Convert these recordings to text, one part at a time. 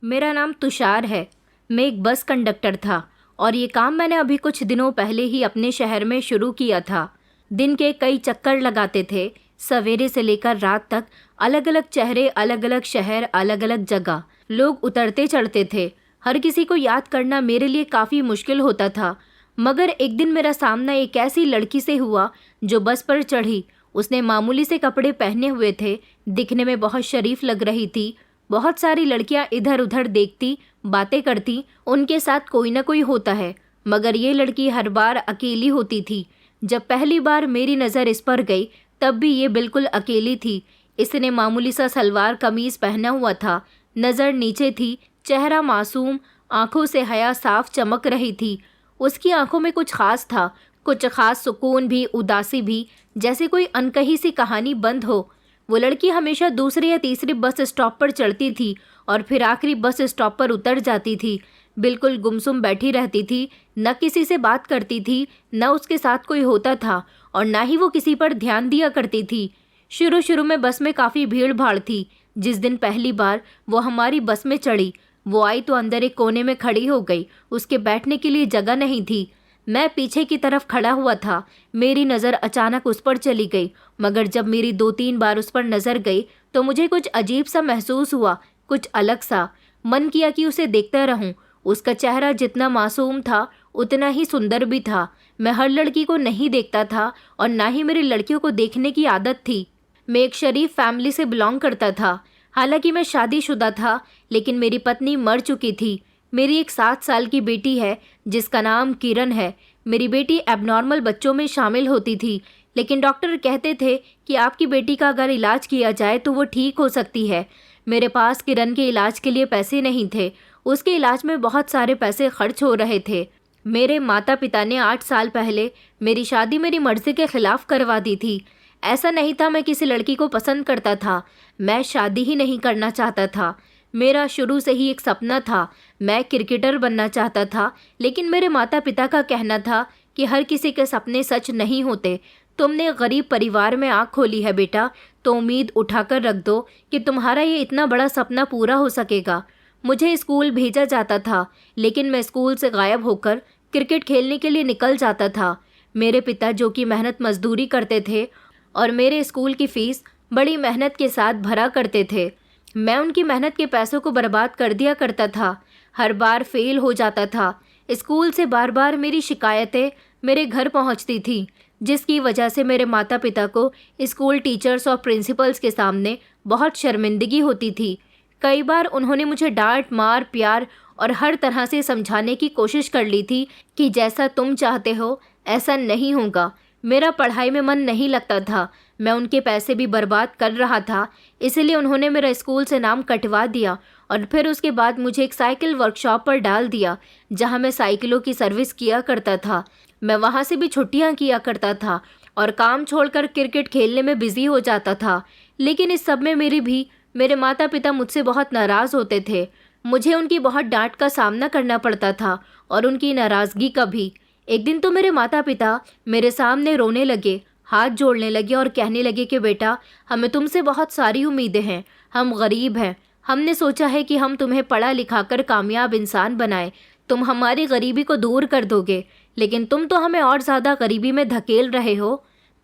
मेरा नाम तुषार है। मैं एक बस कंडक्टर था और ये काम मैंने अभी कुछ दिनों पहले ही अपने शहर में शुरू किया था। दिन के कई चक्कर लगाते थे, सवेरे से लेकर रात तक। अलग अलग चेहरे, अलग अलग शहर, अलग अलग जगह। लोग उतरते चढ़ते थे। हर किसी को याद करना मेरे लिए काफ़ी मुश्किल होता था। मगर एक दिन मेरा सामना एक ऐसी लड़की से हुआ जो बस पर चढ़ी। उसने मामूली से कपड़े पहने हुए थे, दिखने में बहुत शरीफ लग रही थी। बहुत सारी लड़कियां इधर उधर देखती, बातें करती, उनके साथ कोई ना कोई होता है, मगर ये लड़की हर बार अकेली होती थी। जब पहली बार मेरी नज़र इस पर गई तब भी ये बिल्कुल अकेली थी। इसने मामूली सा सलवार कमीज पहना हुआ था, नज़र नीचे थी, चेहरा मासूम, आंखों से हया साफ चमक रही थी। उसकी आंखों में कुछ खास था, कुछ खास सुकून भी, उदासी भी, जैसे कोई अनकही सी कहानी बंद हो। वो लड़की हमेशा दूसरे या तीसरे बस स्टॉप पर चढ़ती थी और फिर आखिरी बस स्टॉप पर उतर जाती थी। बिल्कुल गुमसुम बैठी रहती थी, न किसी से बात करती थी, न उसके साथ कोई होता था और न ही वो किसी पर ध्यान दिया करती थी। शुरू शुरू में बस में काफ़ी भीड़ भाड़ थी। जिस दिन पहली बार वो हमारी बस में चढ़ी, वो आई तो अंदर एक कोने में खड़ी हो गई। उसके बैठने के लिए जगह नहीं थी। मैं पीछे की तरफ खड़ा हुआ था। मेरी नज़र अचानक उस पर चली गई, मगर जब मेरी 2-3 बार उस पर नज़र गई तो मुझे कुछ अजीब सा महसूस हुआ, कुछ अलग सा। मन किया कि उसे देखता रहूं। उसका चेहरा जितना मासूम था उतना ही सुंदर भी था। मैं हर लड़की को नहीं देखता था और ना ही मेरी लड़कियों को देखने की आदत थी। मैं एक शरीफ फैमिली से बिलोंग करता था। हालांकि मैं शादीशुदा था, लेकिन मेरी पत्नी मर चुकी थी। मेरी एक 7 साल की बेटी है जिसका नाम किरण है। मेरी बेटी एबनॉर्मल बच्चों में शामिल होती थी, लेकिन डॉक्टर कहते थे कि आपकी बेटी का अगर इलाज किया जाए तो वो ठीक हो सकती है। मेरे पास किरण के इलाज के लिए पैसे नहीं थे। उसके इलाज में बहुत सारे पैसे खर्च हो रहे थे। मेरे माता पिता ने 8 साल पहले मेरी शादी मेरी मर्जी के खिलाफ करवा दी थी। ऐसा नहीं था मैं किसी लड़की को पसंद करता था, मैं शादी ही नहीं करना चाहता था। मेरा शुरू से ही एक सपना था, मैं क्रिकेटर बनना चाहता था, लेकिन मेरे माता पिता का कहना था कि हर किसी के सपने सच नहीं होते। तुमने गरीब परिवार में आँख खोली है बेटा, तो उम्मीद उठाकर रख दो कि तुम्हारा ये इतना बड़ा सपना पूरा हो सकेगा। मुझे स्कूल भेजा जाता था, लेकिन मैं स्कूल से गायब होकर क्रिकेट खेलने के लिए निकल जाता था। मेरे पिता जो कि मेहनत मजदूरी करते थे और मेरे स्कूल की फ़ीस बड़ी मेहनत के साथ भरा करते थे, मैं उनकी मेहनत के पैसों को बर्बाद कर दिया करता था। हर बार फेल हो जाता था। स्कूल से बार बार मेरी शिकायतें मेरे घर पहुंचती थी, जिसकी वजह से मेरे माता पिता को स्कूल टीचर्स और प्रिंसिपल्स के सामने बहुत शर्मिंदगी होती थी। कई बार उन्होंने मुझे डांट, मार, प्यार और हर तरह से समझाने की कोशिश कर ली थी कि जैसा तुम चाहते हो ऐसा नहीं होगा। मेरा पढ़ाई में मन नहीं लगता था, मैं उनके पैसे भी बर्बाद कर रहा था, इसलिए उन्होंने मेरा स्कूल से नाम कटवा दिया और फिर उसके बाद मुझे एक साइकिल वर्कशॉप पर डाल दिया, जहां मैं साइकिलों की सर्विस किया करता था। मैं वहां से भी छुट्टियां किया करता था और काम छोड़कर क्रिकेट खेलने में बिजी हो जाता था। लेकिन इस सब में मेरे माता पिता मुझसे बहुत नाराज़ होते थे। मुझे उनकी बहुत डांट का सामना करना पड़ता था और उनकी नाराज़गी का भी। एक दिन तो मेरे माता पिता मेरे सामने रोने लगे, हाथ जोड़ने लगे और कहने लगे कि बेटा, हमें तुमसे बहुत सारी उम्मीदें हैं, हम गरीब हैं, हमने सोचा है कि हम तुम्हें पढ़ा लिखाकर कामयाब इंसान बनाएं, तुम हमारी गरीबी को दूर कर दोगे, लेकिन तुम तो हमें और ज़्यादा गरीबी में धकेल रहे हो।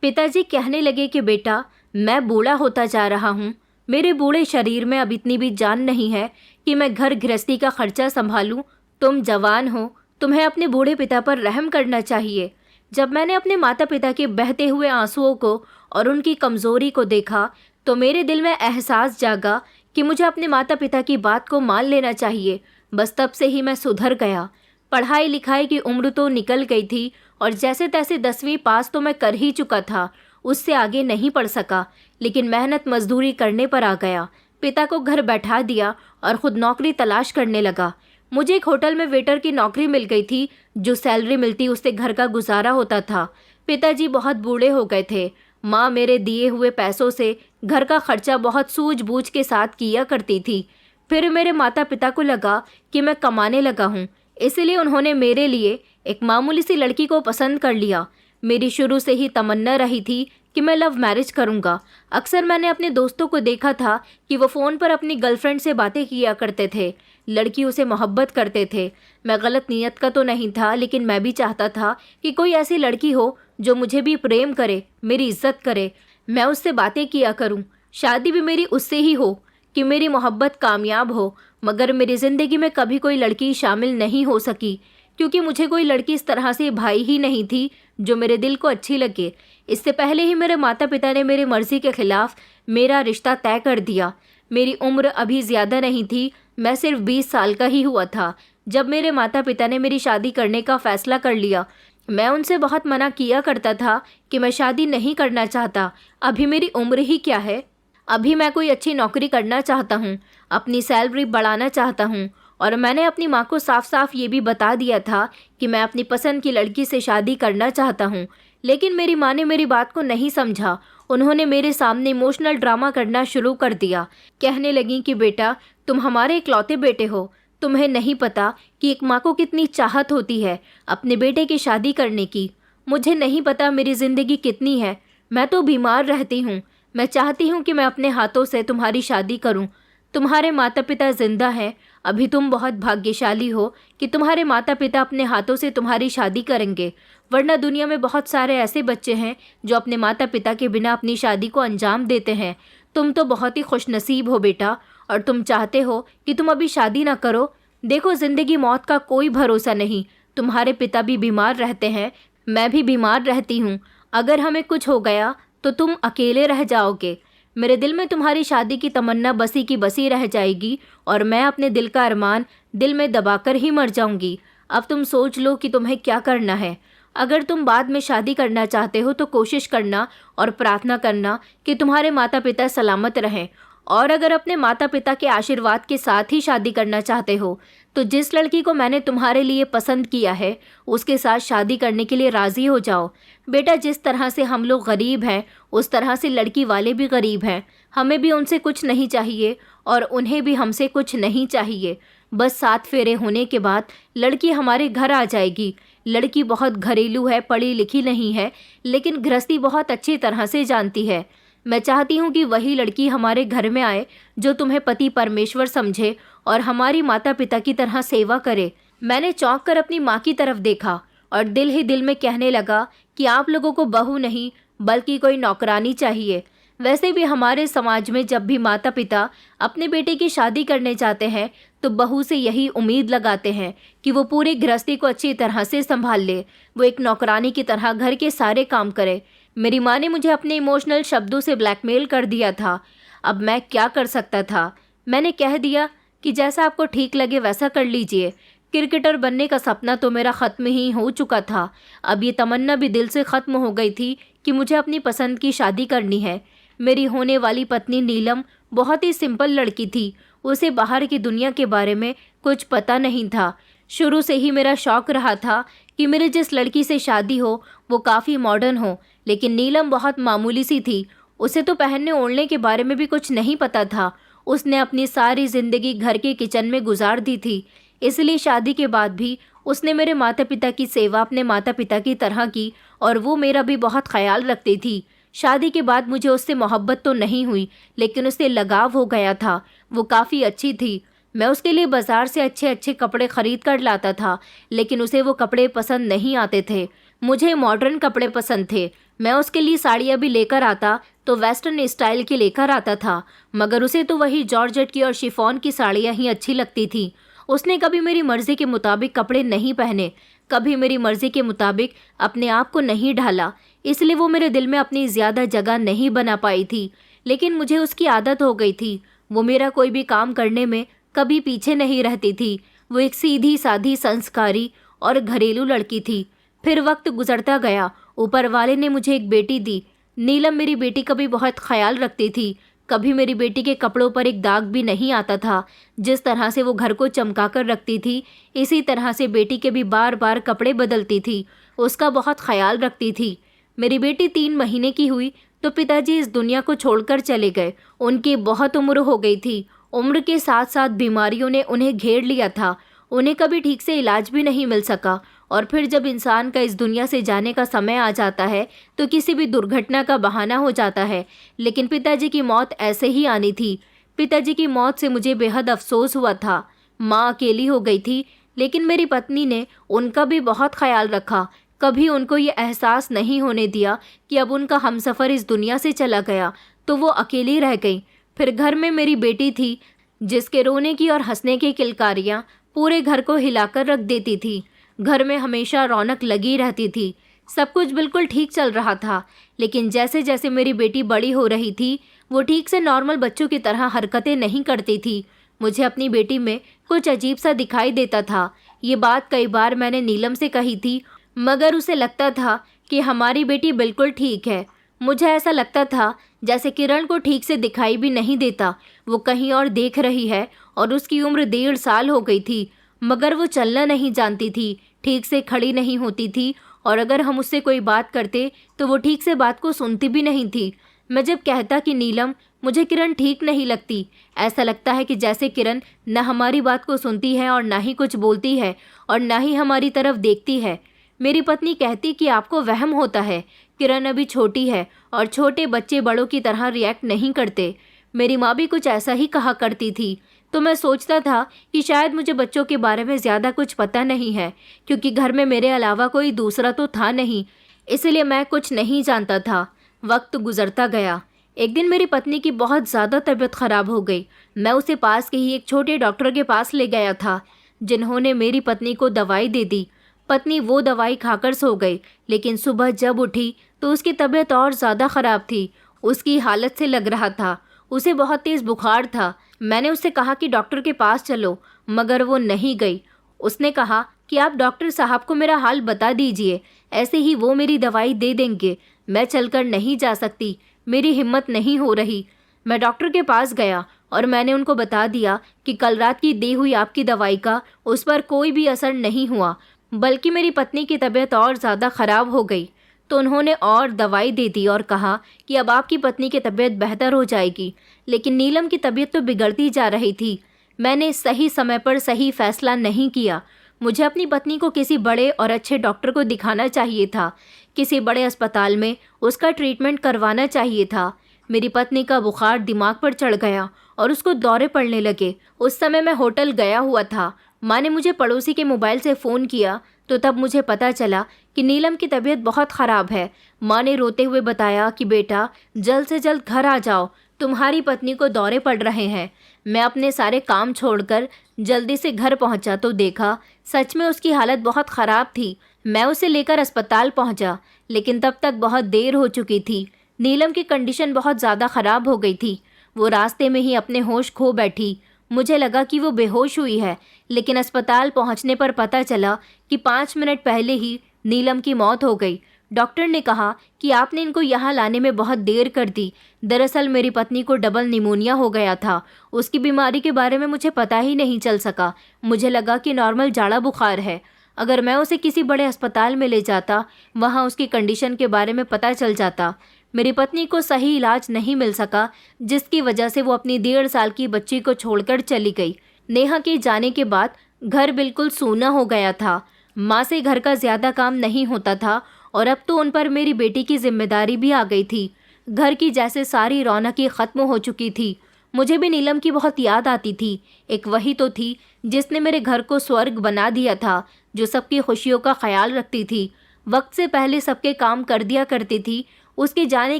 पिताजी कहने लगे कि बेटा, मैं बूढ़ा होता जा रहा हूँ, मेरे बूढ़े शरीर में अब इतनी भी जान नहीं है कि मैं घर गृहस्थी का खर्चा संभालूं। तुम जवान हो, तुम्हें अपने बूढ़े पिता पर रहम करना चाहिए। जब मैंने अपने माता पिता के बहते हुए आंसुओं को और उनकी कमज़ोरी को देखा तो मेरे दिल में एहसास जागा कि मुझे अपने माता पिता की बात को मान लेना चाहिए। बस तब से ही मैं सुधर गया। पढ़ाई लिखाई की उम्र तो निकल गई थी और जैसे तैसे 10वीं पास तो मैं कर ही चुका था, उससे आगे नहीं पढ़ सका, लेकिन मेहनत मजदूरी करने पर आ गया। पिता को घर बैठा दिया और ख़ुद नौकरी तलाश करने लगा। मुझे एक होटल में वेटर की नौकरी मिल गई थी, जो सैलरी मिलती उससे घर का गुजारा होता था। पिताजी बहुत बूढ़े हो गए थे। माँ मेरे दिए हुए पैसों से घर का खर्चा बहुत सूझबूझ के साथ किया करती थी। फिर मेरे माता पिता को लगा कि मैं कमाने लगा हूँ, इसलिए उन्होंने मेरे लिए एक मामूली सी लड़की को पसंद कर लिया। मेरी शुरू से ही तमन्ना रही थी कि कि मैं लव मैरिज करूँगा। अक्सर मैंने अपने दोस्तों को देखा था कि वो फ़ोन पर अपनी गर्लफ्रेंड से बातें किया करते थे, लड़कियों से मोहब्बत करते थे। मैं गलत नीयत का तो नहीं था, लेकिन मैं भी चाहता था कि कोई ऐसी लड़की हो जो मुझे भी प्रेम करे, मेरी इज्जत करे, मैं उससे बातें किया करूँ। शादी भी मेरी उससे ही हो कि मेरी मोहब्बत कामयाब हो। मगर मेरी ज़िंदगी में कभी कोई लड़की शामिल नहीं हो सकी, क्योंकि मुझे कोई लड़की इस तरह से भाई ही नहीं थी जो मेरे दिल को अच्छी लगे। इससे पहले ही मेरे माता पिता ने मेरी मर्ज़ी के ख़िलाफ़ मेरा रिश्ता तय कर दिया। मेरी उम्र अभी ज़्यादा नहीं थी, मैं सिर्फ 20 साल का ही हुआ था जब मेरे माता पिता ने मेरी शादी करने का फ़ैसला कर लिया। मैं उनसे बहुत मना किया करता था कि मैं शादी नहीं करना चाहता, अभी मेरी उम्र ही क्या है। अभी मैं कोई अच्छी नौकरी करना चाहता हूँ, अपनी सैलरी बढ़ाना चाहता हूँ। और मैंने अपनी माँ को साफ साफ ये भी बता दिया था कि मैं अपनी पसंद की लड़की से शादी करना चाहता हूँ। लेकिन मेरी माँ ने मेरी बात को नहीं समझा। उन्होंने मेरे सामने इमोशनल ड्रामा करना शुरू कर दिया। कहने लगी कि बेटा, तुम हमारे इकलौते बेटे हो, तुम्हें नहीं पता कि एक माँ को कितनी चाहत होती है अपने बेटे की शादी करने की। मुझे नहीं पता मेरी ज़िंदगी कितनी है, मैं तो बीमार रहती हूँ। मैं चाहती हूँ कि मैं अपने हाथों से तुम्हारी शादी करूँ। तुम्हारे माता पिता जिंदा हैं, अभी तुम बहुत भाग्यशाली हो कि तुम्हारे माता पिता अपने हाथों से तुम्हारी शादी करेंगे, वरना दुनिया में बहुत सारे ऐसे बच्चे हैं जो अपने माता पिता के बिना अपनी शादी को अंजाम देते हैं। तुम तो बहुत ही खुशनसीब हो बेटा, और तुम चाहते हो कि तुम अभी शादी ना करो। देखो, ज़िंदगी मौत का कोई भरोसा नहीं। तुम्हारे पिता भी बीमार रहते हैं, मैं भी बीमार रहती हूँ। अगर हमें कुछ हो गया तो तुम अकेले रह जाओगे। मेरे दिल में तुम्हारी शादी की तमन्ना बसी की बसी रह जाएगी, और मैं अपने दिल का अरमान दिल में दबाकर ही मर जाऊंगी। अब तुम सोच लो कि तुम्हें क्या करना है। अगर तुम बाद में शादी करना चाहते हो तो कोशिश करना और प्रार्थना करना कि तुम्हारे माता पिता सलामत रहें। और अगर अपने माता पिता के आशीर्वाद के साथ ही शादी करना चाहते हो तो जिस लड़की को मैंने तुम्हारे लिए पसंद किया है उसके साथ शादी करने के लिए राज़ी हो जाओ। बेटा, जिस तरह से हम लोग गरीब हैं उस तरह से लड़की वाले भी गरीब हैं। हमें भी उनसे कुछ नहीं चाहिए और उन्हें भी हमसे कुछ नहीं चाहिए। बस 7 फेरे होने के बाद लड़की हमारे घर आ जाएगी। लड़की बहुत घरेलू है, पढ़ी लिखी नहीं है, लेकिन गृहस्थी बहुत अच्छी तरह से जानती है। मैं चाहती हूँ कि वही लड़की हमारे घर में आए जो तुम्हें पति परमेश्वर समझे और हमारी माता पिता की तरह सेवा करे। मैंने चौंक कर अपनी माँ की तरफ देखा और दिल ही दिल में कहने लगा कि आप लोगों को बहू नहीं बल्कि कोई नौकरानी चाहिए। वैसे भी हमारे समाज में जब भी माता पिता अपने बेटे की शादी करने जाते हैं तो बहू से यही उम्मीद लगाते हैं कि वो पूरी गृहस्थी को अच्छी तरह से संभाल ले, वो एक नौकरानी की तरह घर के सारे काम करे। मेरी माँ ने मुझे अपने इमोशनल शब्दों से ब्लैकमेल कर दिया था। अब मैं क्या कर सकता था? मैंने कह दिया कि जैसा आपको ठीक लगे वैसा कर लीजिए। क्रिकेटर बनने का सपना तो मेरा ख़त्म ही हो चुका था। अब ये तमन्ना भी दिल से ख़त्म हो गई थी कि मुझे अपनी पसंद की शादी करनी है। मेरी होने वाली पत्नी नीलम बहुत ही सिंपल लड़की थी। उसे बाहर की दुनिया के बारे में कुछ पता नहीं था। शुरू से ही मेरा शौक़ रहा था कि मेरी जिस लड़की से शादी हो वो काफ़ी मॉडर्न हो, लेकिन नीलम बहुत मामूली सी थी। उसे तो पहनने ओढ़ने के बारे में भी कुछ नहीं पता था। उसने अपनी सारी ज़िंदगी घर के किचन में गुजार दी थी। इसलिए शादी के बाद भी उसने मेरे माता पिता की सेवा अपने माता पिता की तरह की और वो मेरा भी बहुत ख्याल रखती थी। शादी के बाद मुझे उससे मोहब्बत तो नहीं हुई, लेकिन उससे लगाव हो गया था। वो काफ़ी अच्छी थी। मैं उसके लिए बाज़ार से अच्छे अच्छे कपड़े ख़रीद कर लाता था, लेकिन उसे वो कपड़े पसंद नहीं आते थे। मुझे मॉडर्न कपड़े पसंद थे। मैं उसके लिए साड़ियाँ भी लेकर आता तो वेस्टर्न स्टाइल की लेकर आता था, मगर उसे तो वही जॉर्जेट की और शिफॉन की साड़ियाँ ही अच्छी लगती थी। उसने कभी मेरी मर्ज़ी के मुताबिक कपड़े नहीं पहने, कभी मेरी मर्ज़ी के मुताबिक अपने आप को नहीं ढाला। इसलिए वो मेरे दिल में अपनी ज़्यादा जगह नहीं बना पाई थी, लेकिन मुझे उसकी आदत हो गई थी। वो मेरा कोई भी काम करने में कभी पीछे नहीं रहती थी। वो एक सीधी साधी संस्कारी और घरेलू लड़की थी। फिर वक्त गुजरता गया, ऊपर वाले ने मुझे एक बेटी दी। नीलम मेरी बेटी का भी बहुत ख्याल रखती थी। कभी मेरी बेटी के कपड़ों पर एक दाग भी नहीं आता था। जिस तरह से वो घर को चमका कर रखती थी, इसी तरह से बेटी के भी बार बार कपड़े बदलती थी। उसका बहुत ख्याल रखती थी। मेरी बेटी 3 महीने की हुई तो पिताजी इस दुनिया को छोड़कर चले गए। उनकी बहुत उम्र हो गई थी। उम्र के साथ साथ बीमारियों ने उन्हें घेर लिया था। उन्हें कभी ठीक से इलाज भी नहीं मिल सका। और फिर जब इंसान का इस दुनिया से जाने का समय आ जाता है तो किसी भी दुर्घटना का बहाना हो जाता है। लेकिन पिताजी की मौत ऐसे ही आनी थी। पिताजी की मौत से मुझे बेहद अफसोस हुआ था। माँ अकेली हो गई थी, लेकिन मेरी पत्नी ने उनका भी बहुत ख्याल रखा। कभी उनको ये एहसास नहीं होने दिया कि अब उनका हमसफ़र इस दुनिया से चला गया तो वो अकेली रह गई। फिर घर में मेरी बेटी थी, जिसके रोने की और हंसने की किलकारियाँ पूरे घर को हिलाकर रख देती थी। घर में हमेशा रौनक लगी रहती थी। सब कुछ बिल्कुल ठीक चल रहा था। लेकिन जैसे जैसे मेरी बेटी बड़ी हो रही थी, वो ठीक से नॉर्मल बच्चों की तरह हरकतें नहीं करती थी। मुझे अपनी बेटी में कुछ अजीब सा दिखाई देता था। ये बात कई बार मैंने नीलम से कही थी, मगर उसे लगता था कि हमारी बेटी बिल्कुल ठीक है। मुझे ऐसा लगता था जैसे किरण को ठीक से दिखाई भी नहीं देता, वो कहीं और देख रही है। और उसकी उम्र 1.5 साल हो गई थी, मगर वो चलना नहीं जानती थी, ठीक से खड़ी नहीं होती थी, और अगर हम उससे कोई बात करते तो वो ठीक से बात को सुनती भी नहीं थी। मैं जब कहता कि नीलम, मुझे किरण ठीक नहीं लगती, ऐसा लगता है कि जैसे किरण न हमारी बात को सुनती है और ना ही कुछ बोलती है और ना ही हमारी तरफ देखती है। मेरी पत्नी कहती कि आपको वहम होता है, किरण अभी छोटी है और छोटे बच्चे बड़ों की तरह रिएक्ट नहीं करते। मेरी माँ भी कुछ ऐसा ही कहा करती थी। तो मैं सोचता था कि शायद मुझे बच्चों के बारे में ज़्यादा कुछ पता नहीं है, क्योंकि घर में मेरे अलावा कोई दूसरा तो था नहीं, इसलिए मैं कुछ नहीं जानता था। वक्त गुजरता गया। एक दिन मेरी पत्नी की बहुत ज़्यादा तबीयत ख़राब हो गई। मैं उसे पास के ही एक छोटे डॉक्टर के पास ले गया था, जिन्होंने मेरी पत्नी को दवाई दे दी। पत्नी वो दवाई खाकर सो गई, लेकिन सुबह जब उठी तो उसकी तबीयत और ज़्यादा ख़राब थी। उसकी हालत से लग रहा था उसे बहुत तेज़ बुखार था। मैंने उससे कहा कि डॉक्टर के पास चलो, मगर वो नहीं गई। उसने कहा कि आप डॉक्टर साहब को मेरा हाल बता दीजिए, ऐसे ही वो मेरी दवाई दे देंगे। मैं चलकर नहीं जा सकती, मेरी हिम्मत नहीं हो रही। मैं डॉक्टर के पास गया और मैंने उनको बता दिया कि कल रात की दी हुई आपकी दवाई का उस पर कोई भी असर नहीं हुआ, बल्कि मेरी पत्नी की तबीयत और ज़्यादा ख़राब हो गई। तो उन्होंने और दवाई दे दी और कहा कि अब आपकी पत्नी की तबीयत बेहतर हो जाएगी। लेकिन नीलम की तबीयत तो बिगड़ती जा रही थी। मैंने सही समय पर सही फैसला नहीं किया। मुझे अपनी पत्नी को किसी बड़े और अच्छे डॉक्टर को दिखाना चाहिए था। किसी बड़े अस्पताल में उसका ट्रीटमेंट करवाना चाहिए था। मेरी पत्नी का बुखार दिमाग पर चढ़ गया और उसको दौरे पड़ने लगे। उस समय मैं होटल गया हुआ था। माँ ने मुझे पड़ोसी के मोबाइल से फ़ोन किया तो तब मुझे पता चला कि नीलम की तबीयत बहुत ख़राब है। माँ ने रोते हुए बताया कि बेटा, जल्द से जल्द घर आ जाओ, तुम्हारी पत्नी को दौरे पड़ रहे हैं। मैं अपने सारे काम छोड़कर जल्दी से घर पहुंचा तो देखा सच में उसकी हालत बहुत ख़राब थी। मैं उसे लेकर अस्पताल पहुंचा, लेकिन तब तक बहुत देर हो चुकी थी। नीलम की कंडीशन बहुत ज़्यादा ख़राब हो गई थी। वो रास्ते में ही अपने होश खो बैठी। मुझे लगा कि वो बेहोश हुई है, लेकिन अस्पताल पहुंचने पर पता चला कि 5 मिनट पहले ही नीलम की मौत हो गई। डॉक्टर ने कहा कि आपने इनको यहाँ लाने में बहुत देर कर दी। दरअसल मेरी पत्नी को डबल निमोनिया हो गया था। उसकी बीमारी के बारे में मुझे पता ही नहीं चल सका। मुझे लगा कि नॉर्मल जाड़ा बुखार है। अगर मैं उसे किसी बड़े अस्पताल में ले जाता, वहाँ उसकी कंडीशन के बारे में पता चल जाता। मेरी पत्नी को सही इलाज नहीं मिल सका, जिसकी वजह से वो अपनी 1.5 साल की बच्ची को छोड़कर चली गई। नेहा के जाने के बाद घर बिल्कुल सूना हो गया था। माँ से घर का ज़्यादा काम नहीं होता था और अब तो उन पर मेरी बेटी की जिम्मेदारी भी आ गई थी। घर की जैसे सारी रौनक ही ख़त्म हो चुकी थी। मुझे भी नीलम की बहुत याद आती थी। एक वही तो थी जिसने मेरे घर को स्वर्ग बना दिया था, जो सबकी खुशियों का ख्याल रखती थी, वक्त से पहले सबके काम कर दिया करती थी। उसके जाने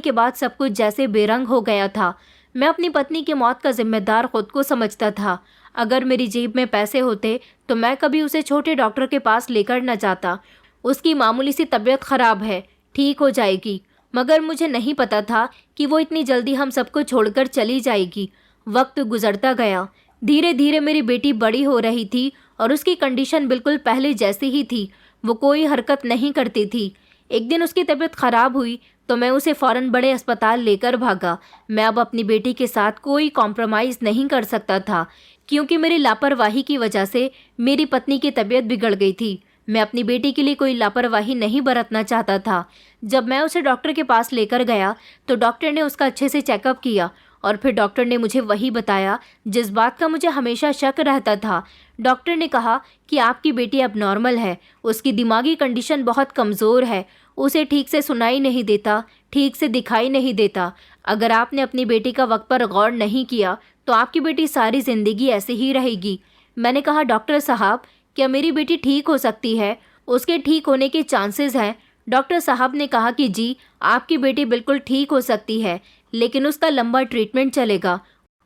के बाद सब कुछ जैसे बेरंग हो गया था। मैं अपनी पत्नी की मौत का जिम्मेदार खुद को समझता था। अगर मेरी जेब में पैसे होते तो मैं कभी उसे छोटे डॉक्टर के पास लेकर न जाता। उसकी मामूली सी तबीयत ख़राब है, ठीक हो जाएगी। मगर मुझे नहीं पता था कि वो इतनी जल्दी हम सबको छोड़कर चली जाएगी। वक्त गुजरता गया। धीरे धीरे मेरी बेटी बड़ी हो रही थी और उसकी कंडीशन बिल्कुल पहले जैसी ही थी। वो कोई हरकत नहीं करती थी। एक दिन उसकी तबीयत ख़राब हुई तो मैं उसे फ़ौरन बड़े अस्पताल लेकर भागा। मैं अब अपनी बेटी के साथ कोई कॉम्प्रोमाइज़ नहीं कर सकता था, क्योंकि मेरी लापरवाही की वजह से मेरी पत्नी की तबीयत बिगड़ गई थी। मैं अपनी बेटी के लिए कोई लापरवाही नहीं बरतना चाहता था। जब मैं उसे डॉक्टर के पास लेकर गया तो डॉक्टर ने उसका अच्छे से चेकअप किया और फिर डॉक्टर ने मुझे वही बताया जिस बात का मुझे हमेशा शक रहता था। डॉक्टर ने कहा कि आपकी बेटी अब नॉर्मल है, उसकी दिमागी कंडीशन बहुत कमज़ोर है, उसे ठीक से सुनाई नहीं देता, ठीक से दिखाई नहीं देता। अगर आपने अपनी बेटी का वक्त पर गौर नहीं किया तो आपकी बेटी सारी ज़िंदगी ऐसे ही रहेगी। मैंने कहा, डॉक्टर साहब, क्या मेरी बेटी ठीक हो सकती है? उसके ठीक होने के चांसेस हैं? डॉक्टर साहब ने कहा कि जी, आपकी बेटी बिल्कुल ठीक हो सकती है, लेकिन उसका लंबा ट्रीटमेंट चलेगा,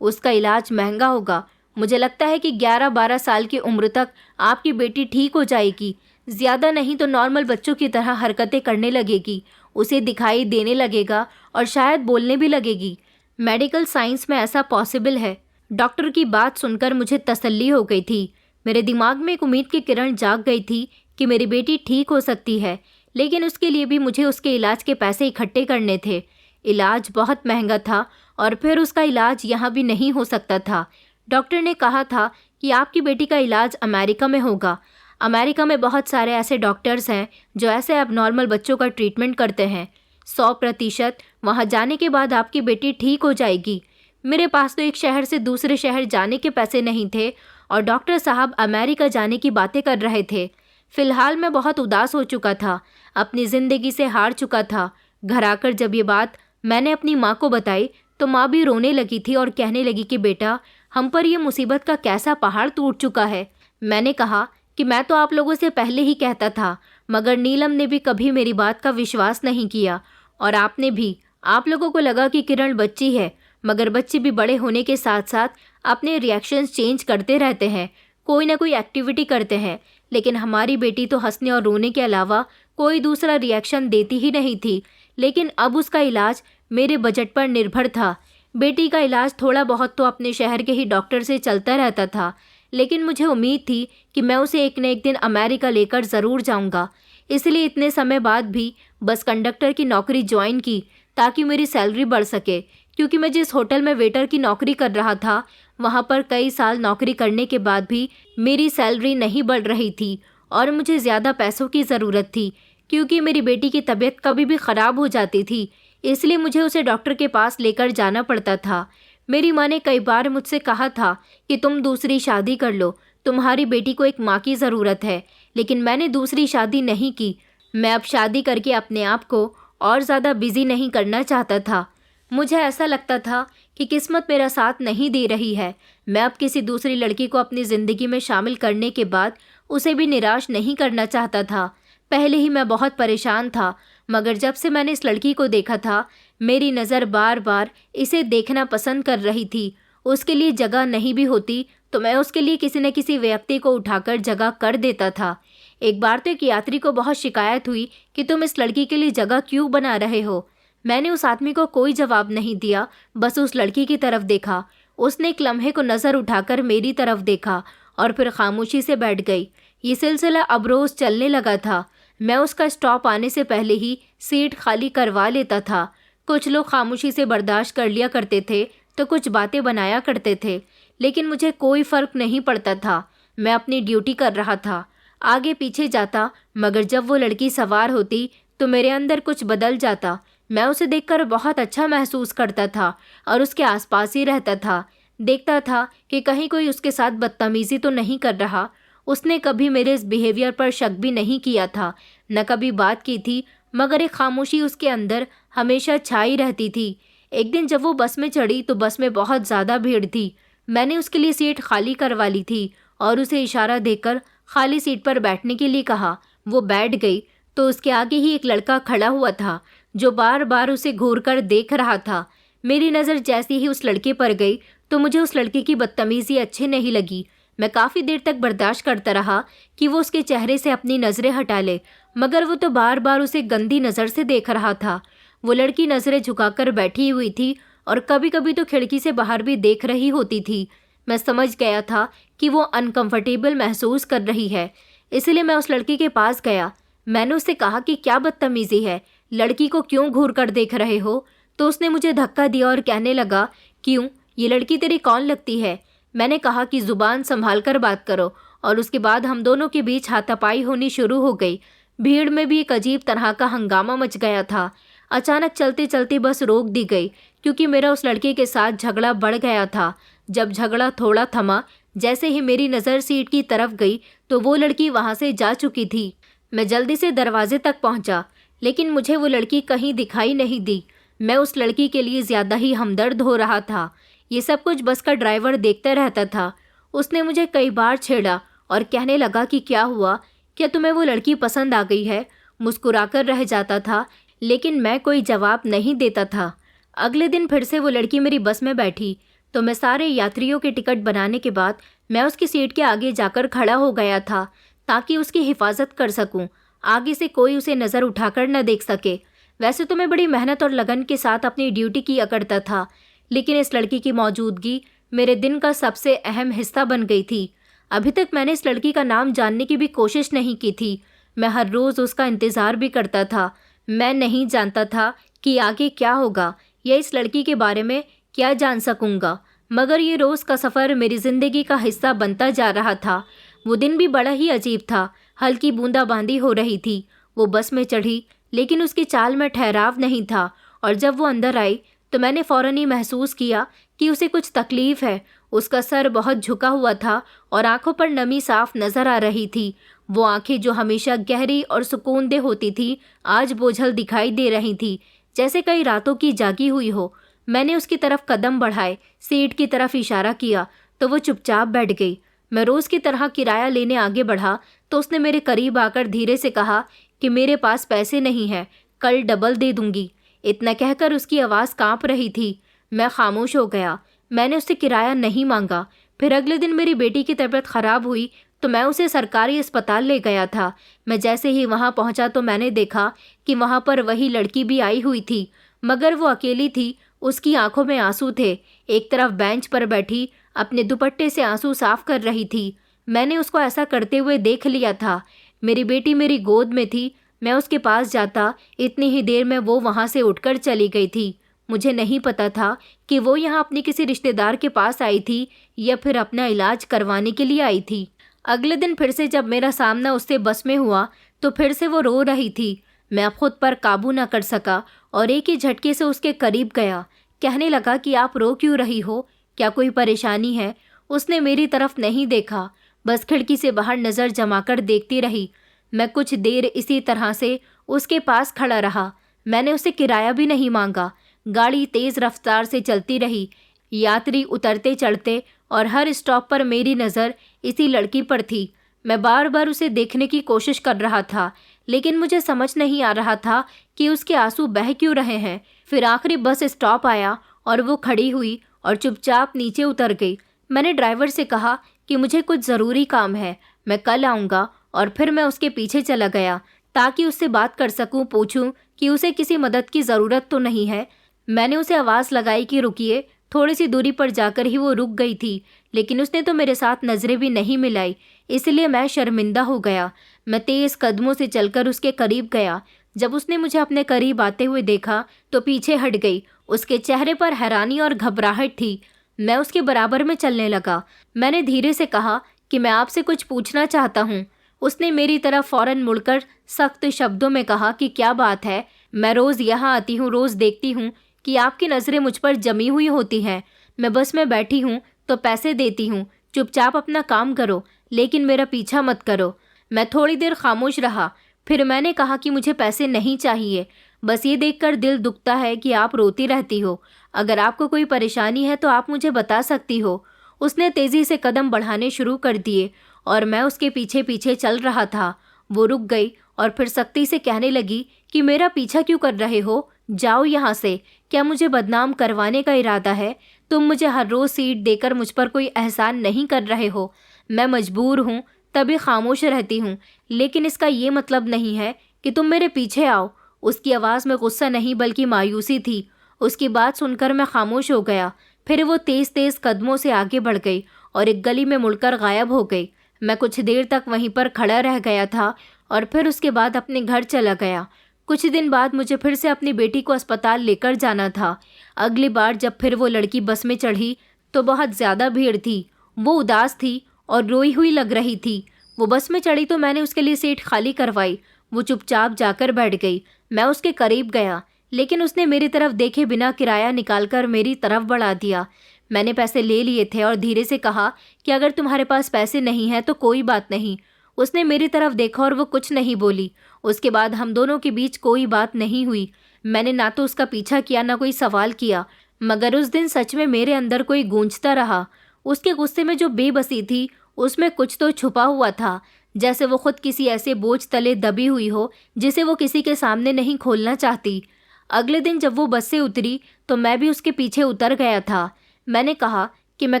उसका इलाज महंगा होगा। मुझे लगता है कि 11-12 साल की उम्र तक आपकी बेटी ठीक हो जाएगी, ज़्यादा नहीं तो नॉर्मल बच्चों की तरह हरकतें करने लगेगी, उसे दिखाई देने लगेगा और शायद बोलने भी लगेगी। मेडिकल साइंस में ऐसा पॉसिबल है। डॉक्टर की बात सुनकर मुझे तसल्ली हो गई थी। मेरे दिमाग में एक उम्मीद की किरण जाग गई थी कि मेरी बेटी ठीक हो सकती है, लेकिन उसके लिए भी मुझे उसके इलाज के पैसे इकट्ठे करने थे। इलाज बहुत महंगा था और फिर उसका इलाज यहाँ भी नहीं हो सकता था। डॉक्टर ने कहा था कि आपकी बेटी का इलाज अमेरिका में होगा। अमेरिका में बहुत सारे ऐसे डॉक्टर्स हैं जो ऐसे अबनॉर्मल बच्चों का ट्रीटमेंट करते हैं। 100% वहाँ जाने के बाद आपकी बेटी ठीक हो जाएगी। मेरे पास तो एक शहर से दूसरे शहर जाने के पैसे नहीं थे और डॉक्टर साहब अमेरिका जाने की बातें कर रहे थे। फिलहाल मैं बहुत उदास हो चुका था, अपनी ज़िंदगी से हार चुका था। घर आकर जब ये बात मैंने अपनी माँ को बताई तो माँ भी रोने लगी थी और कहने लगी कि बेटा, हम पर ये मुसीबत का कैसा पहाड़ टूट चुका है। मैंने कहा कि मैं तो आप लोगों से पहले ही कहता था, मगर नीलम ने भी कभी मेरी बात का विश्वास नहीं किया और आपने भी। आप लोगों को लगा कि किरण बच्ची है, मगर बच्चे भी बड़े होने के साथ साथ अपने रिएक्शंस चेंज करते रहते हैं, कोई ना कोई एक्टिविटी करते हैं। लेकिन हमारी बेटी तो हंसने और रोने के अलावा कोई दूसरा रिएक्शन देती ही नहीं थी। लेकिन अब उसका इलाज मेरे बजट पर निर्भर था। बेटी का इलाज थोड़ा बहुत तो अपने शहर के ही डॉक्टर से चलता रहता था, लेकिन मुझे उम्मीद थी कि मैं उसे एक न एक दिन अमेरिका लेकर ज़रूर जाऊंगा। इसलिए इतने समय बाद भी बस कंडक्टर की नौकरी ज्वाइन की ताकि मेरी सैलरी बढ़ सके, क्योंकि मैं जिस होटल में वेटर की नौकरी कर रहा था वहाँ पर कई साल नौकरी करने के बाद भी मेरी सैलरी नहीं बढ़ रही थी और मुझे ज़्यादा पैसों की ज़रूरत थी, क्योंकि मेरी बेटी की तबीयत कभी भी ख़राब हो जाती थी। इसलिए मुझे उसे डॉक्टर के पास लेकर जाना पड़ता था। मेरी माँ ने कई बार मुझसे कहा था कि तुम दूसरी शादी कर लो, तुम्हारी बेटी को एक माँ की ज़रूरत है, लेकिन मैंने दूसरी शादी नहीं की। मैं अब शादी करके अपने आप को और ज़्यादा बिजी नहीं करना चाहता था। मुझे ऐसा लगता था कि किस्मत मेरा साथ नहीं दे रही है। मैं अब किसी दूसरी लड़की को अपनी ज़िंदगी में शामिल करने के बाद उसे भी निराश नहीं करना चाहता था। पहले ही मैं बहुत परेशान था, मगर जब से मैंने इस लड़की को देखा था, मेरी नज़र बार बार इसे देखना पसंद कर रही थी। उसके लिए जगह नहीं भी होती तो मैं उसके लिए किसी न किसी व्यक्ति को उठाकर जगह कर देता था। एक बार तो एक यात्री को बहुत शिकायत हुई कि तुम इस लड़की के लिए जगह क्यों बना रहे हो। मैंने उस आदमी को कोई जवाब नहीं दिया, बस उस लड़की की तरफ देखा। उसने एक लम्हे को नज़र उठाकर मेरी तरफ देखा और फिर खामोशी से बैठ गई। ये सिलसिला अब रोज़ चलने लगा था। मैं उसका स्टॉप आने से पहले ही सीट खाली करवा लेता था। कुछ लोग खामोशी से बर्दाश्त कर लिया करते थे तो कुछ बातें बनाया करते थे, लेकिन मुझे कोई फ़र्क नहीं पड़ता था। मैं अपनी ड्यूटी कर रहा था, आगे पीछे जाता, मगर जब वो लड़की सवार होती तो मेरे अंदर कुछ बदल जाता। मैं उसे देखकर बहुत अच्छा महसूस करता था और उसके आसपास ही रहता था। देखता था कि कहीं कोई उसके साथ बदतमीज़ी तो नहीं कर रहा। उसने कभी मेरे इस बिहेवियर पर शक भी नहीं किया था, न कभी बात की थी, मगर एक खामोशी उसके अंदर हमेशा छाई रहती थी। एक दिन जब वो बस में चढ़ी तो बस में बहुत ज़्यादा भीड़ थी। मैंने उसके लिए सीट खाली करवा ली थी और उसे इशारा देकर खाली सीट पर बैठने के लिए कहा। वो बैठ गई तो उसके आगे ही एक लड़का खड़ा हुआ था जो बार बार उसे घूरकर देख रहा था। मेरी नज़र जैसे ही उस लड़के पर गई तो मुझे उस लड़के की बदतमीज़ी अच्छी नहीं लगी। मैं काफ़ी देर तक बर्दाश्त करता रहा कि वो उसके चेहरे से अपनी नज़रें हटा ले, मगर वो तो बार बार उसे गंदी नज़र से देख रहा था। वो लड़की नज़रें झुकाकर बैठी हुई थी और कभी कभी तो खिड़की से बाहर भी देख रही होती थी। मैं समझ गया था कि वो अनकंफर्टेबल महसूस कर रही है, इसलिए मैं उस लड़की के पास गया। मैंने उससे कहा कि क्या बदतमीज़ी है, लड़की को क्यों घूर कर देख रहे हो? तो उसने मुझे धक्का दिया और कहने लगा, क्यों, ये लड़की तेरी कौन लगती है? मैंने कहा कि ज़ुबान संभाल कर बात करो, और उसके बाद हम दोनों के बीच हाथापाई होनी शुरू हो गई। भीड़ में भी एक अजीब तरह का हंगामा मच गया था। अचानक चलते चलते बस रोक दी गई क्योंकि मेरा उस लड़के के साथ झगड़ा बढ़ गया था। जब झगड़ा थोड़ा थमा, जैसे ही मेरी नज़र सीट की तरफ गई तो वो लड़की वहाँ से जा चुकी थी। मैं जल्दी से दरवाजे तक पहुँचा, लेकिन मुझे वो लड़की कहीं दिखाई नहीं दी। मैं उस लड़की के लिए ज़्यादा ही हमदर्द हो रहा था। ये सब कुछ बस का ड्राइवर देखता रहता था। उसने मुझे कई बार छेड़ा और कहने लगा कि क्या हुआ, क्या तुम्हें वो लड़की पसंद आ गई है। मुस्कुराकर रह जाता था, लेकिन मैं कोई जवाब नहीं देता था। अगले दिन फिर से वो लड़की मेरी बस में बैठी तो मैं सारे यात्रियों के टिकट बनाने के बाद मैं उसकी सीट के आगे जाकर खड़ा हो गया था ताकि उसकी हिफाजत कर सकूं, आगे से कोई उसे नज़र उठाकर न देख सके। वैसे तो मैं बड़ी मेहनत और लगन के साथ अपनी ड्यूटी किया करता था, लेकिन इस लड़की की मौजूदगी मेरे दिन का सबसे अहम हिस्सा बन गई थी। अभी तक मैंने इस लड़की का नाम जानने की भी कोशिश नहीं की थी। मैं हर रोज़ उसका इंतज़ार भी करता था। मैं नहीं जानता था कि आगे क्या होगा या इस लड़की के बारे में क्या जान सकूंगा, मगर ये रोज़ का सफ़र मेरी ज़िंदगी का हिस्सा बनता जा रहा था। वो दिन भी बड़ा ही अजीब था। हल्की बूंदाबांदी हो रही थी। वो बस में चढ़ी, लेकिन उसकी चाल में ठहराव नहीं था, और जब वो अंदर आई तो मैंने फ़ौरन ही महसूस किया कि उसे कुछ तकलीफ़ है। उसका सर बहुत झुका हुआ था और आंखों पर नमी साफ नज़र आ रही थी। वो आंखें जो हमेशा गहरी और सुकूनदेह होती थी, आज बोझल दिखाई दे रही थी, जैसे कई रातों की जागी हुई हो। मैंने उसकी तरफ कदम बढ़ाए, सीट की तरफ इशारा किया तो वो चुपचाप बैठ गई। मैं रोज़ की तरह किराया लेने आगे बढ़ा तो उसने मेरे करीब आकर धीरे से कहा कि मेरे पास पैसे नहीं हैं, कल डबल दे दूंगी। इतना कहकर उसकी आवाज़ कांप रही थी। मैं खामोश हो गया। मैंने उससे किराया नहीं मांगा। फिर अगले दिन मेरी बेटी की तबीयत ख़राब हुई तो मैं उसे सरकारी अस्पताल ले गया था। मैं जैसे ही वहाँ पहुँचा तो मैंने देखा कि वहाँ पर वही लड़की भी आई हुई थी, मगर वो अकेली थी। उसकी आंखों में आंसू थे। एक तरफ बेंच पर बैठी अपने दुपट्टे से आंसू साफ कर रही थी। मैंने उसको ऐसा करते हुए देख लिया था। मेरी बेटी मेरी गोद में थी। मैं उसके पास जाता, इतनी ही देर में वो वहाँ से उठकर चली गई थी। मुझे नहीं पता था कि वो यहाँ अपने किसी रिश्तेदार के पास आई थी या फिर अपना इलाज करवाने के लिए आई थी। अगले दिन फिर से जब मेरा सामना उससे बस में हुआ तो फिर से वो रो रही थी। मैं अब खुद पर काबू न कर सका और एक ही झटके से उसके करीब गया। कहने लगा कि आप रो क्यों रही हो, क्या कोई परेशानी है। उसने मेरी तरफ नहीं देखा, बस खिड़की से बाहर नज़र जमाकर देखती रही। मैं कुछ देर इसी तरह से उसके पास खड़ा रहा। मैंने उसे किराया भी नहीं मांगा। गाड़ी तेज़ रफ्तार से चलती रही। यात्री उतरते चढ़ते और हर स्टॉप पर मेरी नज़र इसी लड़की पर थी। मैं बार बार उसे देखने की कोशिश कर रहा था, लेकिन मुझे समझ नहीं आ रहा था कि उसके आंसू बह क्यों रहे हैं। फिर आखिरी बस स्टॉप आया और वो खड़ी हुई और चुपचाप नीचे उतर गई। मैंने ड्राइवर से कहा कि मुझे कुछ ज़रूरी काम है, मैं कल आऊँगा, और फिर मैं उसके पीछे चला गया ताकि उससे बात कर सकूं, पूछूं कि उसे किसी मदद की ज़रूरत तो नहीं है। मैंने उसे आवाज़ लगाई कि रुकिए। थोड़ी सी दूरी पर जाकर ही वो रुक गई थी, लेकिन उसने तो मेरे साथ नज़रें भी नहीं मिलाई, इसलिए मैं शर्मिंदा हो गया। मैं तेज़ कदमों से चलकर उसके करीब गया। जब उसने मुझे अपने करीब आते हुए देखा तो पीछे हट गई। उसके चेहरे पर हैरानी और घबराहट थी। मैं उसके बराबर में चलने लगा। मैंने धीरे से कहा कि मैं आपसे कुछ पूछना चाहता हूँ। उसने मेरी तरफ फ़ौरन मुड़कर सख्त शब्दों में कहा कि क्या बात है। मैं रोज़ यहाँ आती हूँ, रोज़ देखती हूँ कि आपकी नज़रें मुझ पर जमी हुई होती हैं। मैं बस में बैठी हूँ तो पैसे देती हूँ, चुपचाप अपना काम करो, लेकिन मेरा पीछा मत करो। मैं थोड़ी देर खामोश रहा। फिर मैंने कहा कि मुझे पैसे नहीं चाहिए, बस ये देखकर दिल दुखता है कि आप रोती रहती हो। अगर आपको कोई परेशानी है तो आप मुझे बता सकती हो। उसने तेज़ी से कदम बढ़ाने शुरू कर दिए और मैं उसके पीछे पीछे चल रहा था। वो रुक गई और फिर सख्ती से कहने लगी कि मेरा पीछा क्यों कर रहे हो, जाओ यहाँ से। क्या मुझे बदनाम करवाने का इरादा है? तुम मुझे हर रोज़ सीट देकर मुझ पर कोई एहसान नहीं कर रहे हो। मैं मजबूर हूँ तभी खामोश रहती हूँ, लेकिन इसका ये मतलब नहीं है कि तुम मेरे पीछे आओ। उसकी आवाज़ में गुस्सा नहीं बल्कि मायूसी थी। उसकी बात सुनकर मैं खामोश हो गया। फिर वो तेज़ तेज़ कदमों से आगे बढ़ गई और एक गली में मुड़कर गायब हो गई। मैं कुछ देर तक वहीं पर खड़ा रह गया था और फिर उसके बाद अपने घर चला गया। कुछ दिन बाद मुझे फिर से अपनी बेटी को अस्पताल लेकर जाना था। अगली बार जब फिर वो लड़की बस में चढ़ी तो बहुत ज़्यादा भीड़ थी। वो उदास थी और रोई हुई लग रही थी। वो बस में चढ़ी तो मैंने उसके लिए सीट खाली करवाई। वो चुपचाप जाकर बैठ गई। मैं उसके करीब गया, लेकिन उसने मेरी तरफ देखे बिना किराया निकालकर मेरी तरफ बढ़ा दिया। मैंने पैसे ले लिए थे और धीरे से कहा कि अगर तुम्हारे पास पैसे नहीं हैं तो कोई बात नहीं। उसने मेरी तरफ देखा और वो कुछ नहीं बोली। उसके बाद हम दोनों के बीच कोई बात नहीं हुई। मैंने ना तो उसका पीछा किया ना कोई सवाल किया, मगर उस दिन सच में मेरे अंदर कोई गूंजता रहा। उसके गुस्से में जो बेबसी थी उसमें कुछ तो छुपा हुआ था, जैसे वो खुद किसी ऐसे बोझ तले दबी हुई हो जिसे वो किसी के सामने नहीं खोलना चाहती। अगले दिन जब वो बस से उतरी तो मैं भी उसके पीछे उतर गया था। मैंने कहा कि मैं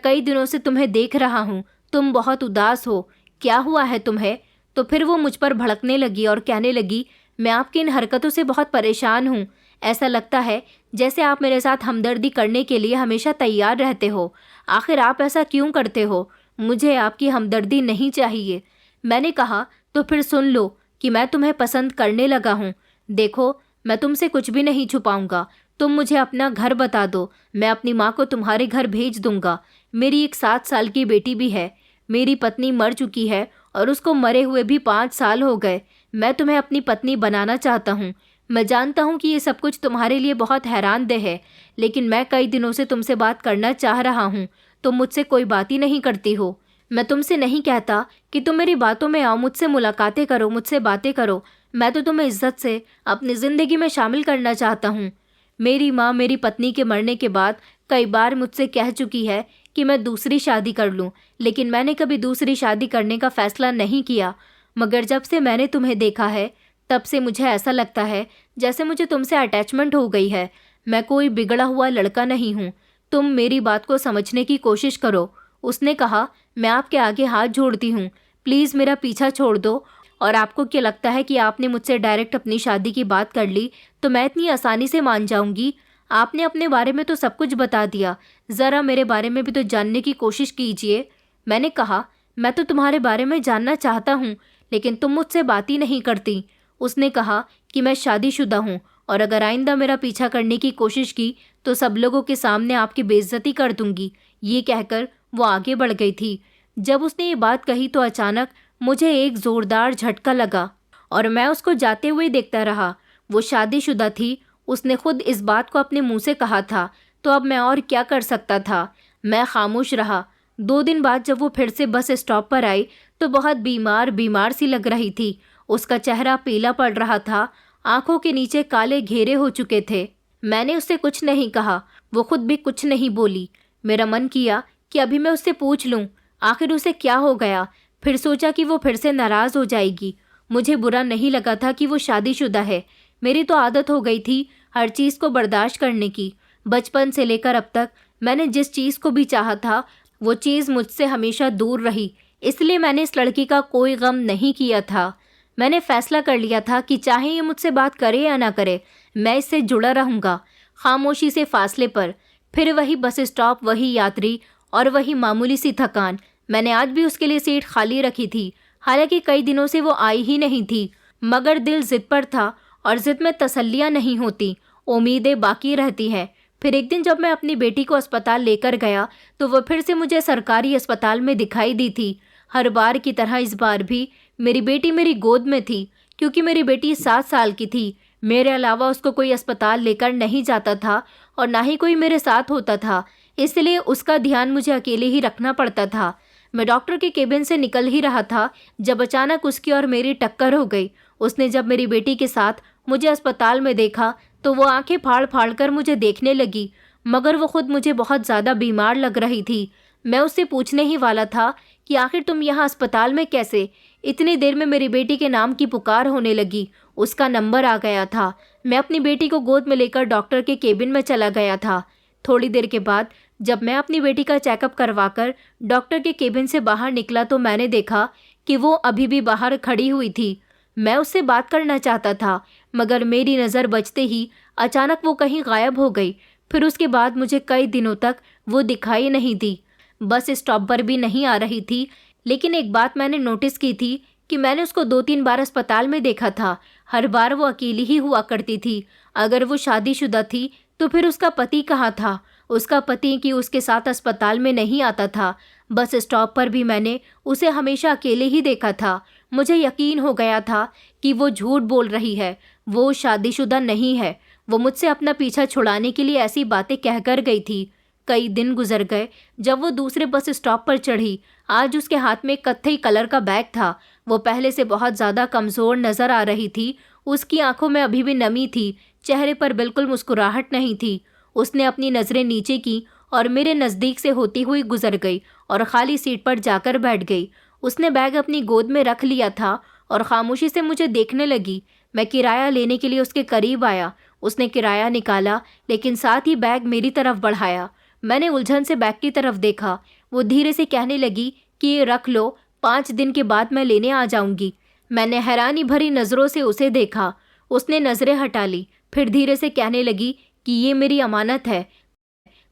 कई दिनों से तुम्हें देख रहा हूँ, तुम बहुत उदास हो, क्या हुआ है तुम्हें? तो फिर वो मुझ पर भड़कने लगी और कहने लगी, मैं आपकी इन हरकतों से बहुत परेशान हूँ। ऐसा लगता है जैसे आप मेरे साथ हमदर्दी करने के लिए हमेशा तैयार रहते हो। आखिर आप ऐसा क्यों करते हो? मुझे आपकी हमदर्दी नहीं चाहिए। मैंने कहा, तो फिर सुन लो कि मैं तुम्हें पसंद करने लगा हूँ। देखो, मैं तुमसे कुछ भी नहीं छुपाऊंगा। तुम मुझे अपना घर बता दो, मैं अपनी माँ को तुम्हारे घर भेज दूंगा। मेरी एक 7 साल की बेटी भी है। मेरी पत्नी मर चुकी है और उसको मरे हुए भी 5 साल हो गए। मैं तुम्हें अपनी पत्नी बनाना चाहता हूँ। मैं जानता हूँ कि ये सब कुछ तुम्हारे लिए बहुत हैरानदह है, लेकिन मैं कई दिनों से तुमसे बात करना चाह रहा हूँ। तुम मुझसे कोई बात ही नहीं करती हो। मैं तुमसे नहीं कहता कि तुम मेरी बातों में आओ, मुझसे मुलाकातें करो, मुझसे बातें करो। मैं तो तुम्हें इज्जत से अपनी ज़िंदगी में शामिल करना चाहता हूँ। मेरी माँ मेरी पत्नी के मरने के बाद कई बार मुझसे कह चुकी है कि मैं दूसरी शादी कर लूँ, लेकिन मैंने कभी दूसरी शादी करने का फ़ैसला नहीं किया। मगर जब से मैंने तुम्हें देखा है तब से मुझे ऐसा लगता है जैसे मुझे तुमसे अटैचमेंट हो गई है। मैं कोई बिगड़ा हुआ लड़का नहीं हूँ। तुम मेरी बात को समझने की कोशिश करो। उसने कहा, मैं आपके आगे हाथ जोड़ती हूँ, प्लीज़ मेरा पीछा छोड़ दो। और आपको क्या लगता है कि आपने मुझसे डायरेक्ट अपनी शादी की बात कर ली तो मैं इतनी आसानी से मान जाऊंगी? आपने अपने बारे में तो सब कुछ बता दिया, ज़रा मेरे बारे में भी तो जानने की कोशिश कीजिए। मैंने कहा, मैं तो तुम्हारे बारे में जानना चाहता हूँ, लेकिन तुम मुझसे बात ही नहीं करती। उसने कहा कि मैं शादीशुदा हूँ और अगर आइंदा मेरा पीछा करने की कोशिश की तो सब लोगों के सामने आपकी बेइज्जती कर दूंगी। ये कहकर वो आगे बढ़ गई थी। जब उसने ये बात कही तो अचानक मुझे एक ज़ोरदार झटका लगा और मैं उसको जाते हुए देखता रहा। वो शादीशुदा थी, उसने खुद इस बात को अपने मुंह से कहा था, तो अब मैं और क्या कर सकता था? मैं खामोश रहा। 2 दिन बाद जब वो फिर से बस स्टॉप पर आई तो बहुत बीमार बीमार सी लग रही थी। उसका चेहरा पीला पड़ रहा था, आंखों के नीचे काले घेरे हो चुके थे। मैंने उससे कुछ नहीं कहा, वो खुद भी कुछ नहीं बोली। मेरा मन किया कि अभी मैं उससे पूछ लूं आखिर उसे क्या हो गया। फिर सोचा कि वो फिर से नाराज़ हो जाएगी। मुझे बुरा नहीं लगा था कि वो शादीशुदा है। मेरी तो आदत हो गई थी हर चीज़ को बर्दाश्त करने की। बचपन से लेकर अब तक मैंने जिस चीज़ को भी चाहा था वो चीज़ मुझसे हमेशा दूर रही, इसलिए मैंने इस लड़की का कोई गम नहीं किया था। मैंने फैसला कर लिया था कि चाहे ये मुझसे बात करे या ना करे, मैं इससे जुड़ा रहूँगा, खामोशी से फासले पर। फिर वही बस स्टॉप, वही यात्री और वही मामूली सी थकान। मैंने आज भी उसके लिए सीट खाली रखी थी, हालांकि कई दिनों से वो आई ही नहीं थी। मगर दिल जिद पर था और जिद में तसल्लियाँ नहीं होती, उम्मीदें बाकी रहती हैं। फिर एक दिन जब मैं अपनी बेटी को अस्पताल लेकर गया तो वह फिर से मुझे सरकारी अस्पताल में दिखाई दी थी। हर बार की तरह इस बार भी मेरी बेटी मेरी गोद में थी, क्योंकि मेरी बेटी 7 साल की थी। मेरे अलावा उसको कोई अस्पताल लेकर नहीं जाता था और ना ही कोई मेरे साथ होता था, इसलिए उसका ध्यान मुझे अकेले ही रखना पड़ता था। मैं डॉक्टर के केबिन से निकल ही रहा था जब अचानक उसकी और मेरी टक्कर हो गई। उसने जब मेरी बेटी के साथ मुझे अस्पताल में देखा तो वो आंखें फाड़ फाड़ कर मुझे देखने लगी, मगर वो खुद मुझे बहुत ज़्यादा बीमार लग रही थी। मैं उससे पूछने ही वाला था कि आखिर तुम यहाँ अस्पताल में कैसे? इतनी देर में मेरी बेटी के नाम की पुकार होने लगी। उसका नंबर आ गया था। मैं अपनी बेटी को गोद में लेकर डॉक्टर के केबिन में चला गया था। थोड़ी देर के बाद जब मैं अपनी बेटी का चेकअप करवाकर डॉक्टर के केबिन से बाहर निकला तो मैंने देखा कि वो अभी भी बाहर खड़ी हुई थी। मैं उससे बात करना चाहता था, मगर मेरी नज़र बचते ही अचानक वो कहीं गायब हो गई। फिर उसके बाद मुझे कई दिनों तक वो दिखाई नहीं दी। बस स्टॉप पर भी नहीं आ रही थी, लेकिन एक बात मैंने नोटिस की थी कि मैंने उसको 2-3 बार अस्पताल में देखा था। हर बार वो अकेली ही हुआ करती थी। अगर वो शादीशुदा थी तो फिर उसका पति कहाँ था? उसका पति कि उसके साथ अस्पताल में नहीं आता था। बस स्टॉप पर भी मैंने उसे हमेशा अकेले ही देखा था। मुझे यकीन हो गया था कि वो झूठ बोल रही है, वो शादीशुदा नहीं है। वो मुझसे अपना पीछा छुड़ाने के लिए ऐसी बातें कहकर गई थी। कई दिन गुजर गए। जब वो दूसरे बस स्टॉप पर चढ़ी, आज उसके हाथ में एक कत्थई कलर का बैग था। वो पहले से बहुत ज़्यादा कमज़ोर नज़र आ रही थी। उसकी आंखों में अभी भी नमी थी, चेहरे पर बिल्कुल मुस्कुराहट नहीं थी। उसने अपनी नज़रें नीचे की और मेरे नज़दीक से होती हुई गुजर गई और खाली सीट पर जाकर बैठ गई। उसने बैग अपनी गोद में रख लिया था और खामोशी से मुझे देखने लगी। मैं किराया लेने के लिए उसके करीब आया। उसने किराया निकाला, लेकिन साथ ही बैग मेरी तरफ बढ़ाया। मैंने उलझन से बैग की तरफ देखा। वो धीरे से कहने लगी कि ये रख लो, 5 दिन के बाद मैं लेने आ जाऊंगी। मैंने हैरानी भरी नज़रों से उसे देखा। उसने नज़रें हटा ली, फिर धीरे से कहने लगी कि ये मेरी अमानत है,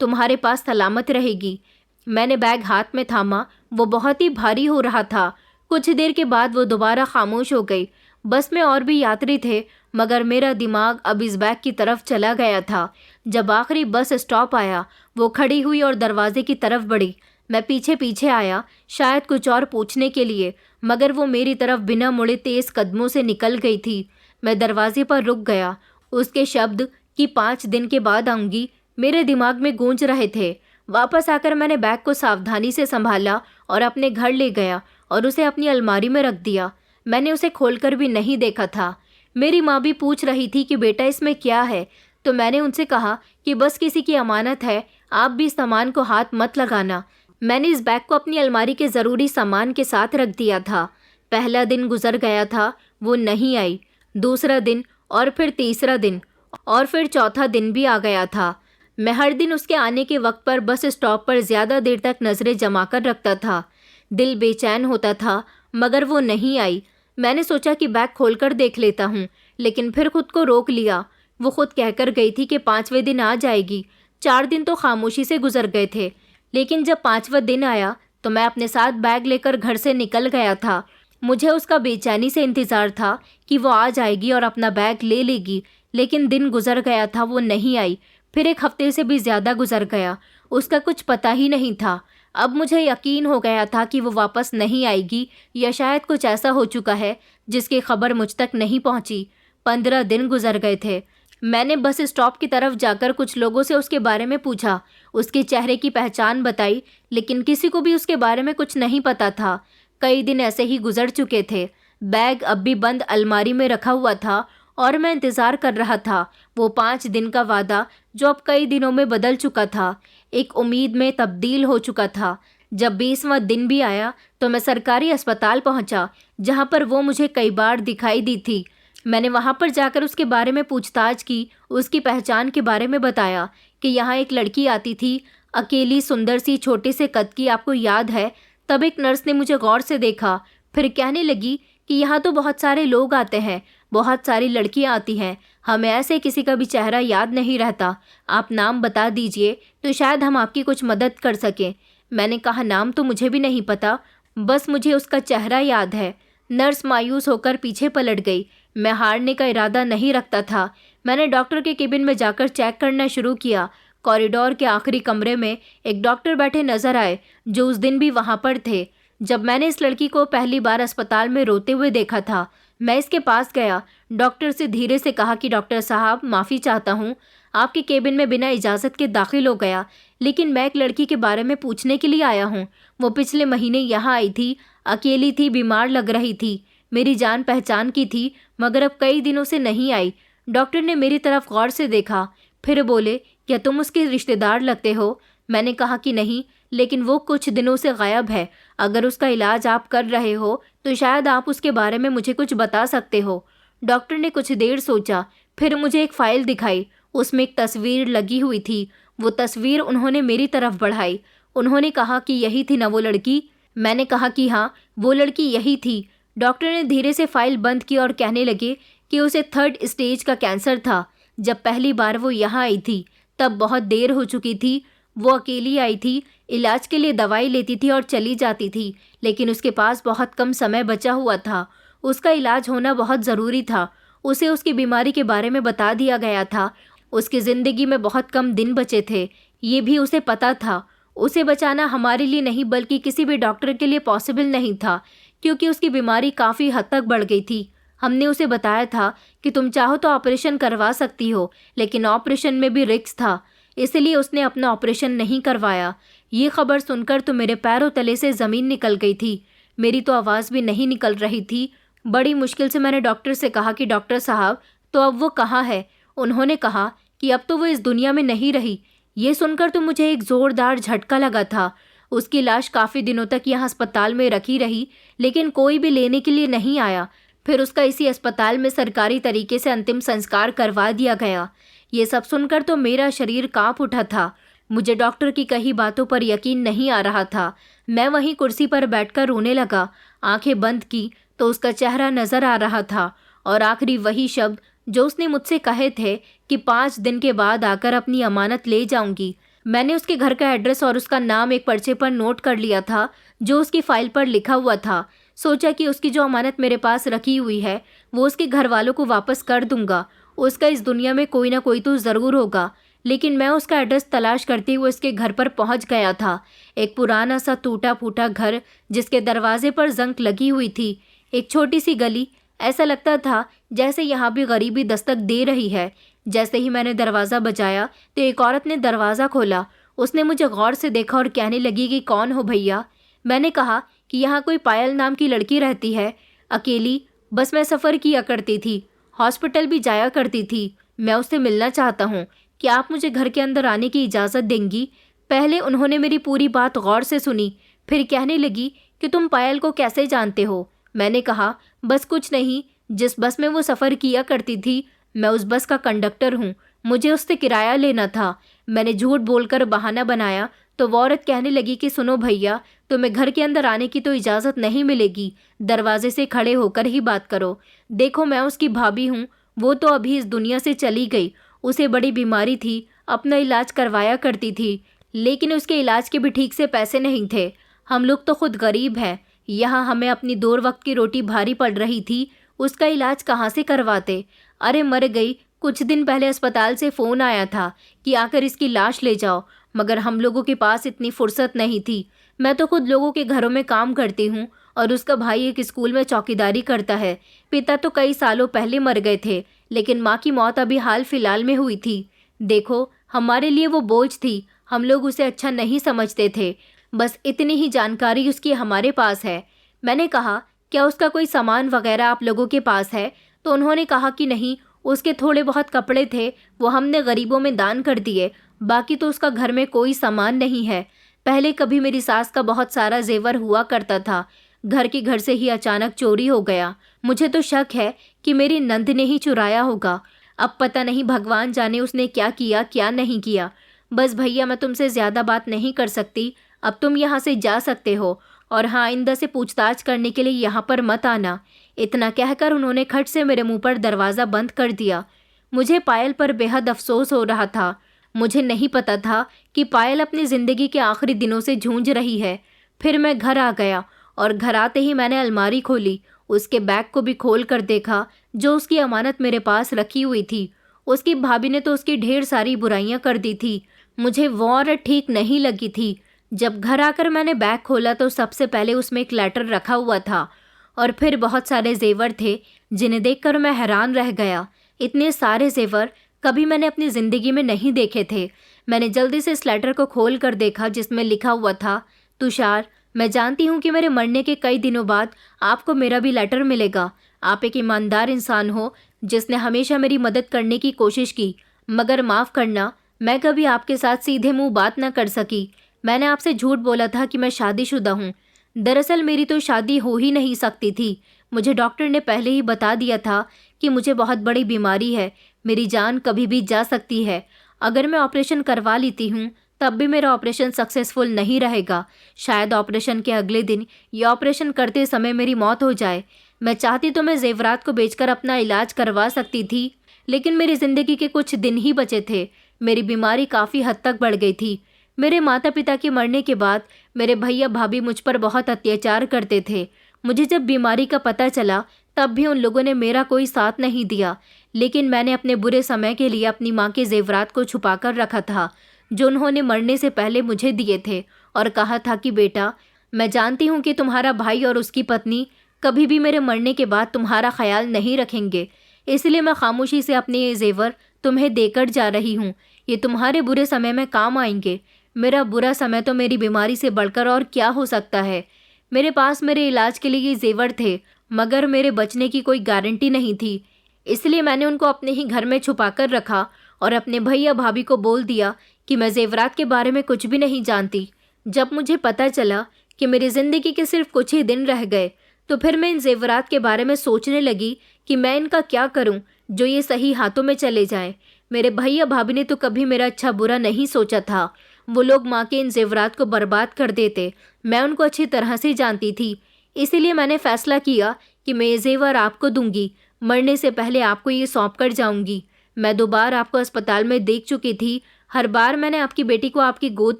तुम्हारे पास सलामत रहेगी। मैंने बैग हाथ में थामा। वो बहुत ही भारी हो रहा था। कुछ देर के बाद वो दोबारा खामोश हो गई। बस में और भी यात्री थे, मगर मेरा दिमाग अब इस बैग की तरफ चला गया था। जब आखिरी बस स्टॉप आया, वो खड़ी हुई और दरवाजे की तरफ बढ़ी। मैं पीछे पीछे आया, शायद कुछ और पूछने के लिए, मगर वो मेरी तरफ बिना मुड़े तेज कदमों से निकल गई थी। मैं दरवाजे पर रुक गया। उसके शब्द कि 5 दिन के बाद आऊंगी मेरे दिमाग में गूंज रहे थे। वापस आकर मैंने बैग को सावधानी से संभाला और अपने घर ले गया और उसे अपनी अलमारी में रख दिया। मैंने उसे खोलकर भी नहीं देखा था। मेरी माँ भी पूछ रही थी कि बेटा इसमें क्या है, तो मैंने उनसे कहा कि बस किसी की अमानत है, आप भी इस सामान को हाथ मत लगाना। मैंने इस बैग को अपनी अलमारी के ज़रूरी सामान के साथ रख दिया था। पहला दिन गुजर गया था, वो नहीं आई। दूसरा दिन और फिर तीसरा दिन और फिर चौथा दिन भी आ गया था। मैं हर दिन उसके आने के वक्त पर बस स्टॉप पर ज़्यादा देर तक नज़रें जमा कर रखता था। दिल बेचैन होता था, मगर वो नहीं आई। मैंने सोचा कि बैग खोलकर देख लेता हूँ, लेकिन फिर खुद को रोक लिया। वो खुद कहकर गई थी कि 5वें दिन आ जाएगी। 4 दिन तो खामोशी से गुजर गए थे, लेकिन जब 5वां दिन आया तो मैं अपने साथ बैग लेकर घर से निकल गया था। मुझे उसका बेचैनी से इंतज़ार था कि वो आ जाएगी और अपना बैग ले लेगी, लेकिन दिन गुजर गया था, वो नहीं आई। फिर 1 हफ्ते से भी ज़्यादा गुजर गया, उसका कुछ पता ही नहीं था। अब मुझे यकीन हो गया था कि वो वापस नहीं आएगी, या शायद कुछ ऐसा हो चुका है जिसकी खबर मुझ तक नहीं पहुंची। 15 दिन गुजर गए थे। मैंने बस स्टॉप की तरफ जाकर कुछ लोगों से उसके बारे में पूछा, उसके चेहरे की पहचान बताई, लेकिन किसी को भी उसके बारे में कुछ नहीं पता था। कई दिन ऐसे ही गुजर चुके थे। बैग अब भी बंद अलमारी में रखा हुआ था और मैं इंतज़ार कर रहा था वो 5 दिन का वादा जो अब कई दिनों में बदल चुका था, एक उम्मीद में तब्दील हो चुका था। जब 20वां दिन भी आया तो मैं सरकारी अस्पताल पहुंचा, जहां पर वो मुझे कई बार दिखाई दी थी। मैंने वहां पर जाकर उसके बारे में पूछताछ की, उसकी पहचान के बारे में बताया कि यहाँ एक लड़की आती थी, अकेली, सुंदर सी, छोटे से कद की, आपको याद है? तब एक नर्स ने मुझे गौर से देखा, फिर कहने लगी कि यहाँ तो बहुत सारे लोग आते हैं, बहुत सारी लड़कियाँ आती हैं, हमें ऐसे किसी का भी चेहरा याद नहीं रहता। आप नाम बता दीजिए तो शायद हम आपकी कुछ मदद कर सकें। मैंने कहा, नाम तो मुझे भी नहीं पता, बस मुझे उसका चेहरा याद है। नर्स मायूस होकर पीछे पलट गई। मैं हारने का इरादा नहीं रखता था। मैंने डॉक्टर के केबिन में जाकर चेक करना शुरू किया। कॉरिडोर के आखिरी कमरे में एक डॉक्टर बैठे नजर आए, जो उस दिन भी वहाँ पर थे। जब मैंने इस लड़की को पहली बार अस्पताल में रोते हुए देखा था, मैं इसके पास गया, डॉक्टर से धीरे से कहा कि डॉक्टर साहब, माफ़ी चाहता हूँ, आपके केबिन में बिना इजाज़त के दाखिल हो गया, लेकिन मैं एक लड़की के बारे में पूछने के लिए आया हूँ। वो पिछले महीने यहाँ आई थी, अकेली थी, बीमार लग रही थी, मेरी जान पहचान की थी, मगर अब कई दिनों से नहीं आई। डॉक्टर ने मेरी तरफ गौर से देखा, फिर बोले, क्या तुम उसके रिश्तेदार लगते हो? मैंने कहा कि नहीं, लेकिन वो कुछ दिनों से गायब है। अगर उसका इलाज आप कर रहे हो तो शायद आप उसके बारे में मुझे कुछ बता सकते हो। डॉक्टर ने कुछ देर सोचा, फिर मुझे एक फ़ाइल दिखाई। उसमें एक तस्वीर लगी हुई थी। वो तस्वीर उन्होंने मेरी तरफ बढ़ाई। उन्होंने कहा कि यही थी ना वो लड़की? मैंने कहा कि हाँ, वो लड़की यही थी। डॉक्टर ने धीरे से फाइल बंद की और कहने लगे कि उसे 3rd स्टेज का कैंसर था। जब पहली बार वो यहाँ आई थी तब बहुत देर हो चुकी थी। वो अकेली आई थी, इलाज के लिए दवाई लेती थी और चली जाती थी, लेकिन उसके पास बहुत कम समय बचा हुआ था। उसका इलाज होना बहुत ज़रूरी था। उसे उसकी बीमारी के बारे में बता दिया गया था। उसकी ज़िंदगी में बहुत कम दिन बचे थे, ये भी उसे पता था। उसे बचाना हमारे लिए नहीं बल्कि किसी भी डॉक्टर के लिए पॉसिबल नहीं था, क्योंकि उसकी बीमारी काफ़ी हद तक बढ़ गई थी। हमने उसे बताया था कि तुम चाहो तो ऑपरेशन करवा सकती हो, लेकिन ऑपरेशन में भी रिस्क था, इसलिए उसने अपना ऑपरेशन नहीं करवाया। ये खबर सुनकर तो मेरे पैरों तले से ज़मीन निकल गई थी। मेरी तो आवाज़ भी नहीं निकल रही थी। बड़ी मुश्किल से मैंने डॉक्टर से कहा कि डॉक्टर साहब, तो अब वो कहाँ है? उन्होंने कहा कि अब तो वो इस दुनिया में नहीं रही। ये सुनकर तो मुझे एक ज़ोरदार झटका लगा था। उसकी लाश काफ़ी दिनों तक यहाँ अस्पताल में रखी रही, लेकिन कोई भी लेने के लिए नहीं आया। फिर उसका इसी अस्पताल में सरकारी तरीके से अंतिम संस्कार करवा दिया गया। ये सब सुनकर तो मेरा शरीर कांप उठा था। मुझे डॉक्टर की कही बातों पर यकीन नहीं आ रहा था। मैं वहीं कुर्सी पर बैठकर रोने लगा। आंखें बंद की तो उसका चेहरा नजर आ रहा था और आखिरी वही शब्द जो उसने मुझसे कहे थे कि 5 दिन के बाद आकर अपनी अमानत ले जाऊंगी। मैंने उसके घर का एड्रेस और उसका नाम एक पर्चे पर नोट कर लिया था जो उसकी फाइल पर लिखा हुआ था। सोचा कि उसकी जो अमानत मेरे पास रखी हुई है वो उसके घर वालों को वापस कर दूंगा। उसका इस दुनिया में कोई ना कोई तो ज़रूर होगा। लेकिन मैं उसका एड्रेस तलाश करते हुए उसके घर पर पहुंच गया था। एक पुराना सा टूटा फूटा घर जिसके दरवाजे पर जंग लगी हुई थी। एक छोटी सी गली, ऐसा लगता था जैसे यहाँ भी गरीबी दस्तक दे रही है। जैसे ही मैंने दरवाज़ा बजाया तो एक औरत ने दरवाज़ा खोला। उसने मुझे गौर से देखा और कहने लगी कि कौन हो भैया? मैंने कहा कि यहाँ कोई पायल नाम की लड़की रहती है, अकेली, बस मैं सफ़र किया करती थी, हॉस्पिटल भी जाया करती थी, मैं उससे मिलना चाहता हूँ, क्या आप मुझे घर के अंदर आने की इजाज़त देंगी? पहले उन्होंने मेरी पूरी बात गौर से सुनी, फिर कहने लगी कि तुम पायल को कैसे जानते हो? मैंने कहा बस कुछ नहीं, जिस बस में वो सफ़र किया करती थी मैं उस बस का कंडक्टर हूँ, मुझे उससे किराया लेना था। मैंने झूठ बोलकर बहाना बनाया तो वो औरत कहने लगी कि सुनो भैया, तुम्हें घर के अंदर आने की तो इजाज़त नहीं मिलेगी, दरवाजे से खड़े होकर ही बात करो। देखो मैं उसकी भाभी हूँ, वो तो अभी इस दुनिया से चली गई। उसे बड़ी बीमारी थी, अपना इलाज करवाया करती थी, लेकिन उसके इलाज के भी ठीक से पैसे नहीं थे। हम लोग तो खुद गरीब हैं, यहाँ हमें अपनी 2 वक्त की रोटी भारी पड़ रही थी, उसका इलाज कहाँ से करवाते? अरे मर गई, कुछ दिन पहले अस्पताल से फ़ोन आया था कि आकर इसकी लाश ले जाओ, मगर हम लोगों के पास इतनी फुर्सत नहीं थी। मैं तो खुद लोगों के घरों में काम करती हूँ और उसका भाई एक स्कूल में चौकीदारी करता है। पिता तो कई सालों पहले मर गए थे, लेकिन माँ की मौत अभी हाल फिलहाल में हुई थी। देखो हमारे लिए वो बोझ थी, हम लोग उसे अच्छा नहीं समझते थे। बस इतनी ही जानकारी उसकी हमारे पास है। मैंने कहा क्या उसका कोई सामान वगैरह आप लोगों के पास है? तो उन्होंने कहा कि नहीं, उसके थोड़े बहुत कपड़े थे, वो हमने गरीबों में दान कर दिए, बाकी तो उसका घर में कोई सामान नहीं है। पहले कभी मेरी सास का बहुत सारा जेवर हुआ करता था, घर से ही अचानक चोरी हो गया। मुझे तो शक है कि मेरी नंद ने ही चुराया होगा। अब पता नहीं भगवान जाने उसने क्या किया क्या नहीं किया। बस भैया मैं तुमसे ज़्यादा बात नहीं कर सकती, अब तुम यहाँ से जा सकते हो, और हाँ आइंदा से पूछताछ करने के लिए यहाँ पर मत आना। इतना कहकर उन्होंने खट से मेरे मुंह पर दरवाज़ा बंद कर दिया। मुझे पायल पर बेहद अफसोस हो रहा था। मुझे नहीं पता था कि पायल अपनी ज़िंदगी के आखिरी दिनों से जूझ रही है। फिर मैं घर आ गया और घर आते ही मैंने अलमारी खोली, उसके बैग को भी खोल कर देखा जो उसकी अमानत मेरे पास रखी हुई थी। उसकी भाभी ने तो उसकी ढेर सारी बुराइयां कर दी थी। मुझे वो औरत ठीक नहीं लगी थी। जब घर आकर मैंने बैग खोला तो सबसे पहले उसमें एक लेटर रखा हुआ था और फिर बहुत सारे जेवर थे जिन्हें देखकर मैं हैरान रह गया। इतने सारे जेवर कभी मैंने अपनी ज़िंदगी में नहीं देखे थे। मैंने जल्दी से इस लेटर को खोल कर देखा जिसमें लिखा हुआ था, तुषार, मैं जानती हूँ कि मेरे मरने के कई दिनों बाद आपको मेरा भी लेटर मिलेगा। आप एक ईमानदार इंसान हो जिसने हमेशा मेरी मदद करने की कोशिश की, मगर माफ़ करना मैं कभी आपके साथ सीधे मुंह बात न कर सकी। मैंने आपसे झूठ बोला था कि मैं शादीशुदा हूँ। दरअसल मेरी तो शादी हो ही नहीं सकती थी। मुझे डॉक्टर ने पहले ही बता दिया था कि मुझे बहुत बड़ी बीमारी है, मेरी जान कभी भी जा सकती है। अगर मैं ऑपरेशन करवा लेती हूँ तब भी मेरा ऑपरेशन सक्सेसफुल नहीं रहेगा। शायद ऑपरेशन के अगले दिन या ऑपरेशन करते समय मेरी मौत हो जाए। मैं चाहती तो मैं जेवरात को बेचकर अपना इलाज करवा सकती थी, लेकिन मेरी ज़िंदगी के कुछ दिन ही बचे थे। मेरी बीमारी काफ़ी हद तक बढ़ गई थी। मेरे माता पिता के मरने के बाद मेरे भैया भाभी मुझ पर बहुत अत्याचार करते थे। मुझे जब बीमारी का पता चला तब भी उन लोगों ने मेरा कोई साथ नहीं दिया, लेकिन मैंने अपने बुरे समय के लिए अपनी माँ के जेवरात को छुपा कर रखा था जो उन्होंने मरने से पहले मुझे दिए थे, और कहा था कि बेटा, मैं जानती हूँ कि तुम्हारा भाई और उसकी पत्नी कभी भी मेरे मरने के बाद तुम्हारा ख्याल नहीं रखेंगे, इसलिए मैं खामोशी से अपने ये जेवर तुम्हें देकर जा रही हूँ। ये तुम्हारे बुरे समय में काम आएंगे। मेरा बुरा समय तो मेरी बीमारी से बढ़कर और क्या हो सकता है। मेरे पास मेरे इलाज के लिए ये जेवर थे, मगर मेरे बचने की कोई गारंटी नहीं थी, इसलिए मैंने उनको अपने ही घर में छुपा कर रखा और अपने भैया भाभी को बोल दिया कि मैं जेवरात के बारे में कुछ भी नहीं जानती। जब मुझे पता चला कि मेरी ज़िंदगी के सिर्फ कुछ ही दिन रह गए, तो फिर मैं इन जेवरात के बारे में सोचने लगी कि मैं इनका क्या करूं जो ये सही हाथों में चले जाएं। मेरे भैया भाभी ने तो कभी मेरा अच्छा बुरा नहीं सोचा था। वो लोग माँ के इन जेवरात को बर्बाद कर देते। मैं उनको अच्छी तरह से जानती थी, इसीलिए मैंने फैसला किया कि मैं ये जेवर आपको दूंगी। मरने से पहले आपको ये सौंप कर जाऊंगी। मैं 2 बार आपको अस्पताल में देख चुकी थी। हर बार मैंने आपकी बेटी को आपकी गोद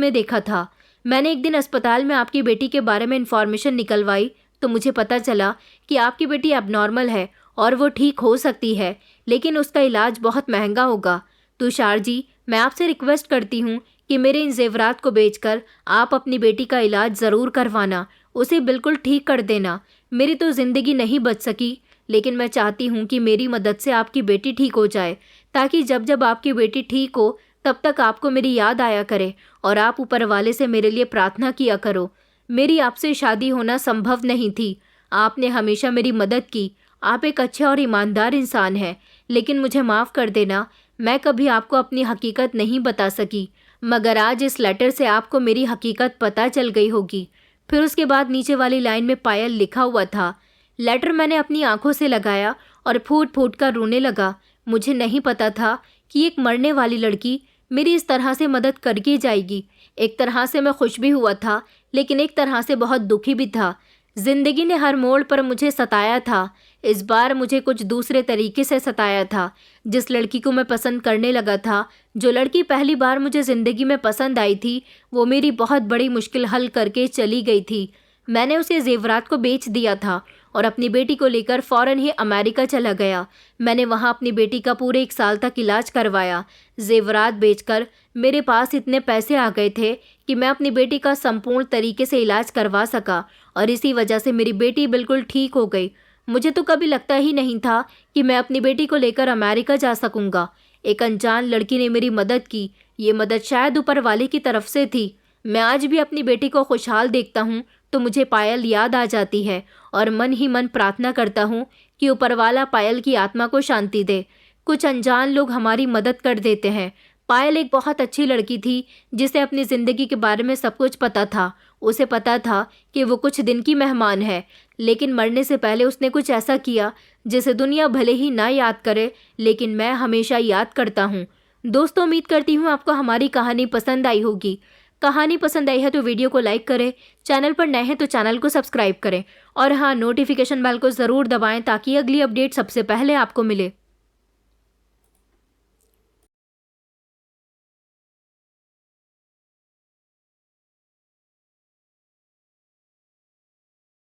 में देखा था। मैंने एक दिन अस्पताल में आपकी बेटी के बारे में इंफॉर्मेशन निकलवाई तो मुझे पता चला कि आपकी बेटी एबनॉर्मल है और वो ठीक हो सकती है, लेकिन उसका इलाज बहुत महंगा होगा। तुषार जी, मैं आपसे रिक्वेस्ट करती हूँ कि मेरे इन जेवरात को बेचकर आप अपनी बेटी का इलाज ज़रूर करवाना, उसे बिल्कुल ठीक कर देना। मेरी तो ज़िंदगी नहीं बच सकी, लेकिन मैं चाहती हूँ कि मेरी मदद से आपकी बेटी ठीक हो जाए, ताकि जब जब आपकी बेटी ठीक हो तब तक आपको मेरी याद आया करे और आप ऊपर वाले से मेरे लिए प्रार्थना किया करो। मेरी आपसे शादी होना संभव नहीं थी। आपने हमेशा मेरी मदद की। आप एक अच्छे और ईमानदार इंसान हैं, लेकिन मुझे माफ़ कर देना, मैं कभी आपको अपनी हकीकत नहीं बता सकी, मगर आज इस लेटर से आपको मेरी हकीकत पता चल गई होगी। फिर उसके बाद नीचे वाली लाइन में पायल लिखा हुआ था। लेटर मैंने अपनी आंखों से लगाया और फूट फूट कर रोने लगा। मुझे नहीं पता था कि एक मरने वाली लड़की मेरी इस तरह से मदद करके जाएगी। एक तरह से मैं खुश भी हुआ था, लेकिन एक तरह से बहुत दुखी भी था। जिंदगी ने हर मोड़ पर मुझे सताया था। इस बार मुझे कुछ दूसरे तरीके से सताया था। जिस लड़की को मैं पसंद करने लगा था, जो लड़की पहली बार मुझे ज़िंदगी में पसंद आई थी, वो मेरी बहुत बड़ी मुश्किल हल करके चली गई थी। मैंने उसे जेवरात को बेच दिया था और अपनी बेटी को लेकर फ़ौरन ही अमेरिका चला गया। मैंने वहाँ अपनी बेटी का पूरे 1 साल तक इलाज करवाया। जेवरात बेचकर मेरे पास इतने पैसे आ गए थे कि मैं अपनी बेटी का संपूर्ण तरीके से इलाज करवा सका और इसी वजह से मेरी बेटी बिल्कुल ठीक हो गई। मुझे तो कभी लगता ही नहीं था कि मैं अपनी बेटी को लेकर अमेरिका जा सकूंगा। एक अनजान लड़की ने मेरी मदद की। ये मदद शायद ऊपर वाले की तरफ से थी। मैं आज भी अपनी बेटी को खुशहाल देखता हूँ तो मुझे पायल याद आ जाती है और मन ही मन प्रार्थना करता हूँ कि ऊपर वाला पायल की आत्मा को शांति दे। कुछ अनजान लोग हमारी मदद कर देते हैं। पायल एक बहुत अच्छी लड़की थी जिसे अपनी ज़िंदगी के बारे में सब कुछ पता था। उसे पता था कि वो कुछ दिन की मेहमान है, लेकिन मरने से पहले उसने कुछ ऐसा किया जिसे दुनिया भले ही ना याद करे, लेकिन मैं हमेशा याद करता हूँ। दोस्तों, उम्मीद करती हूँ आपको हमारी कहानी पसंद आई होगी। कहानी पसंद आई है तो वीडियो को लाइक करें, चैनल पर नए हैं तो चैनल को सब्सक्राइब करें और हाँ, नोटिफिकेशन बेल को ज़रूर दबाएं ताकि अगली अपडेट सबसे पहले आपको मिले।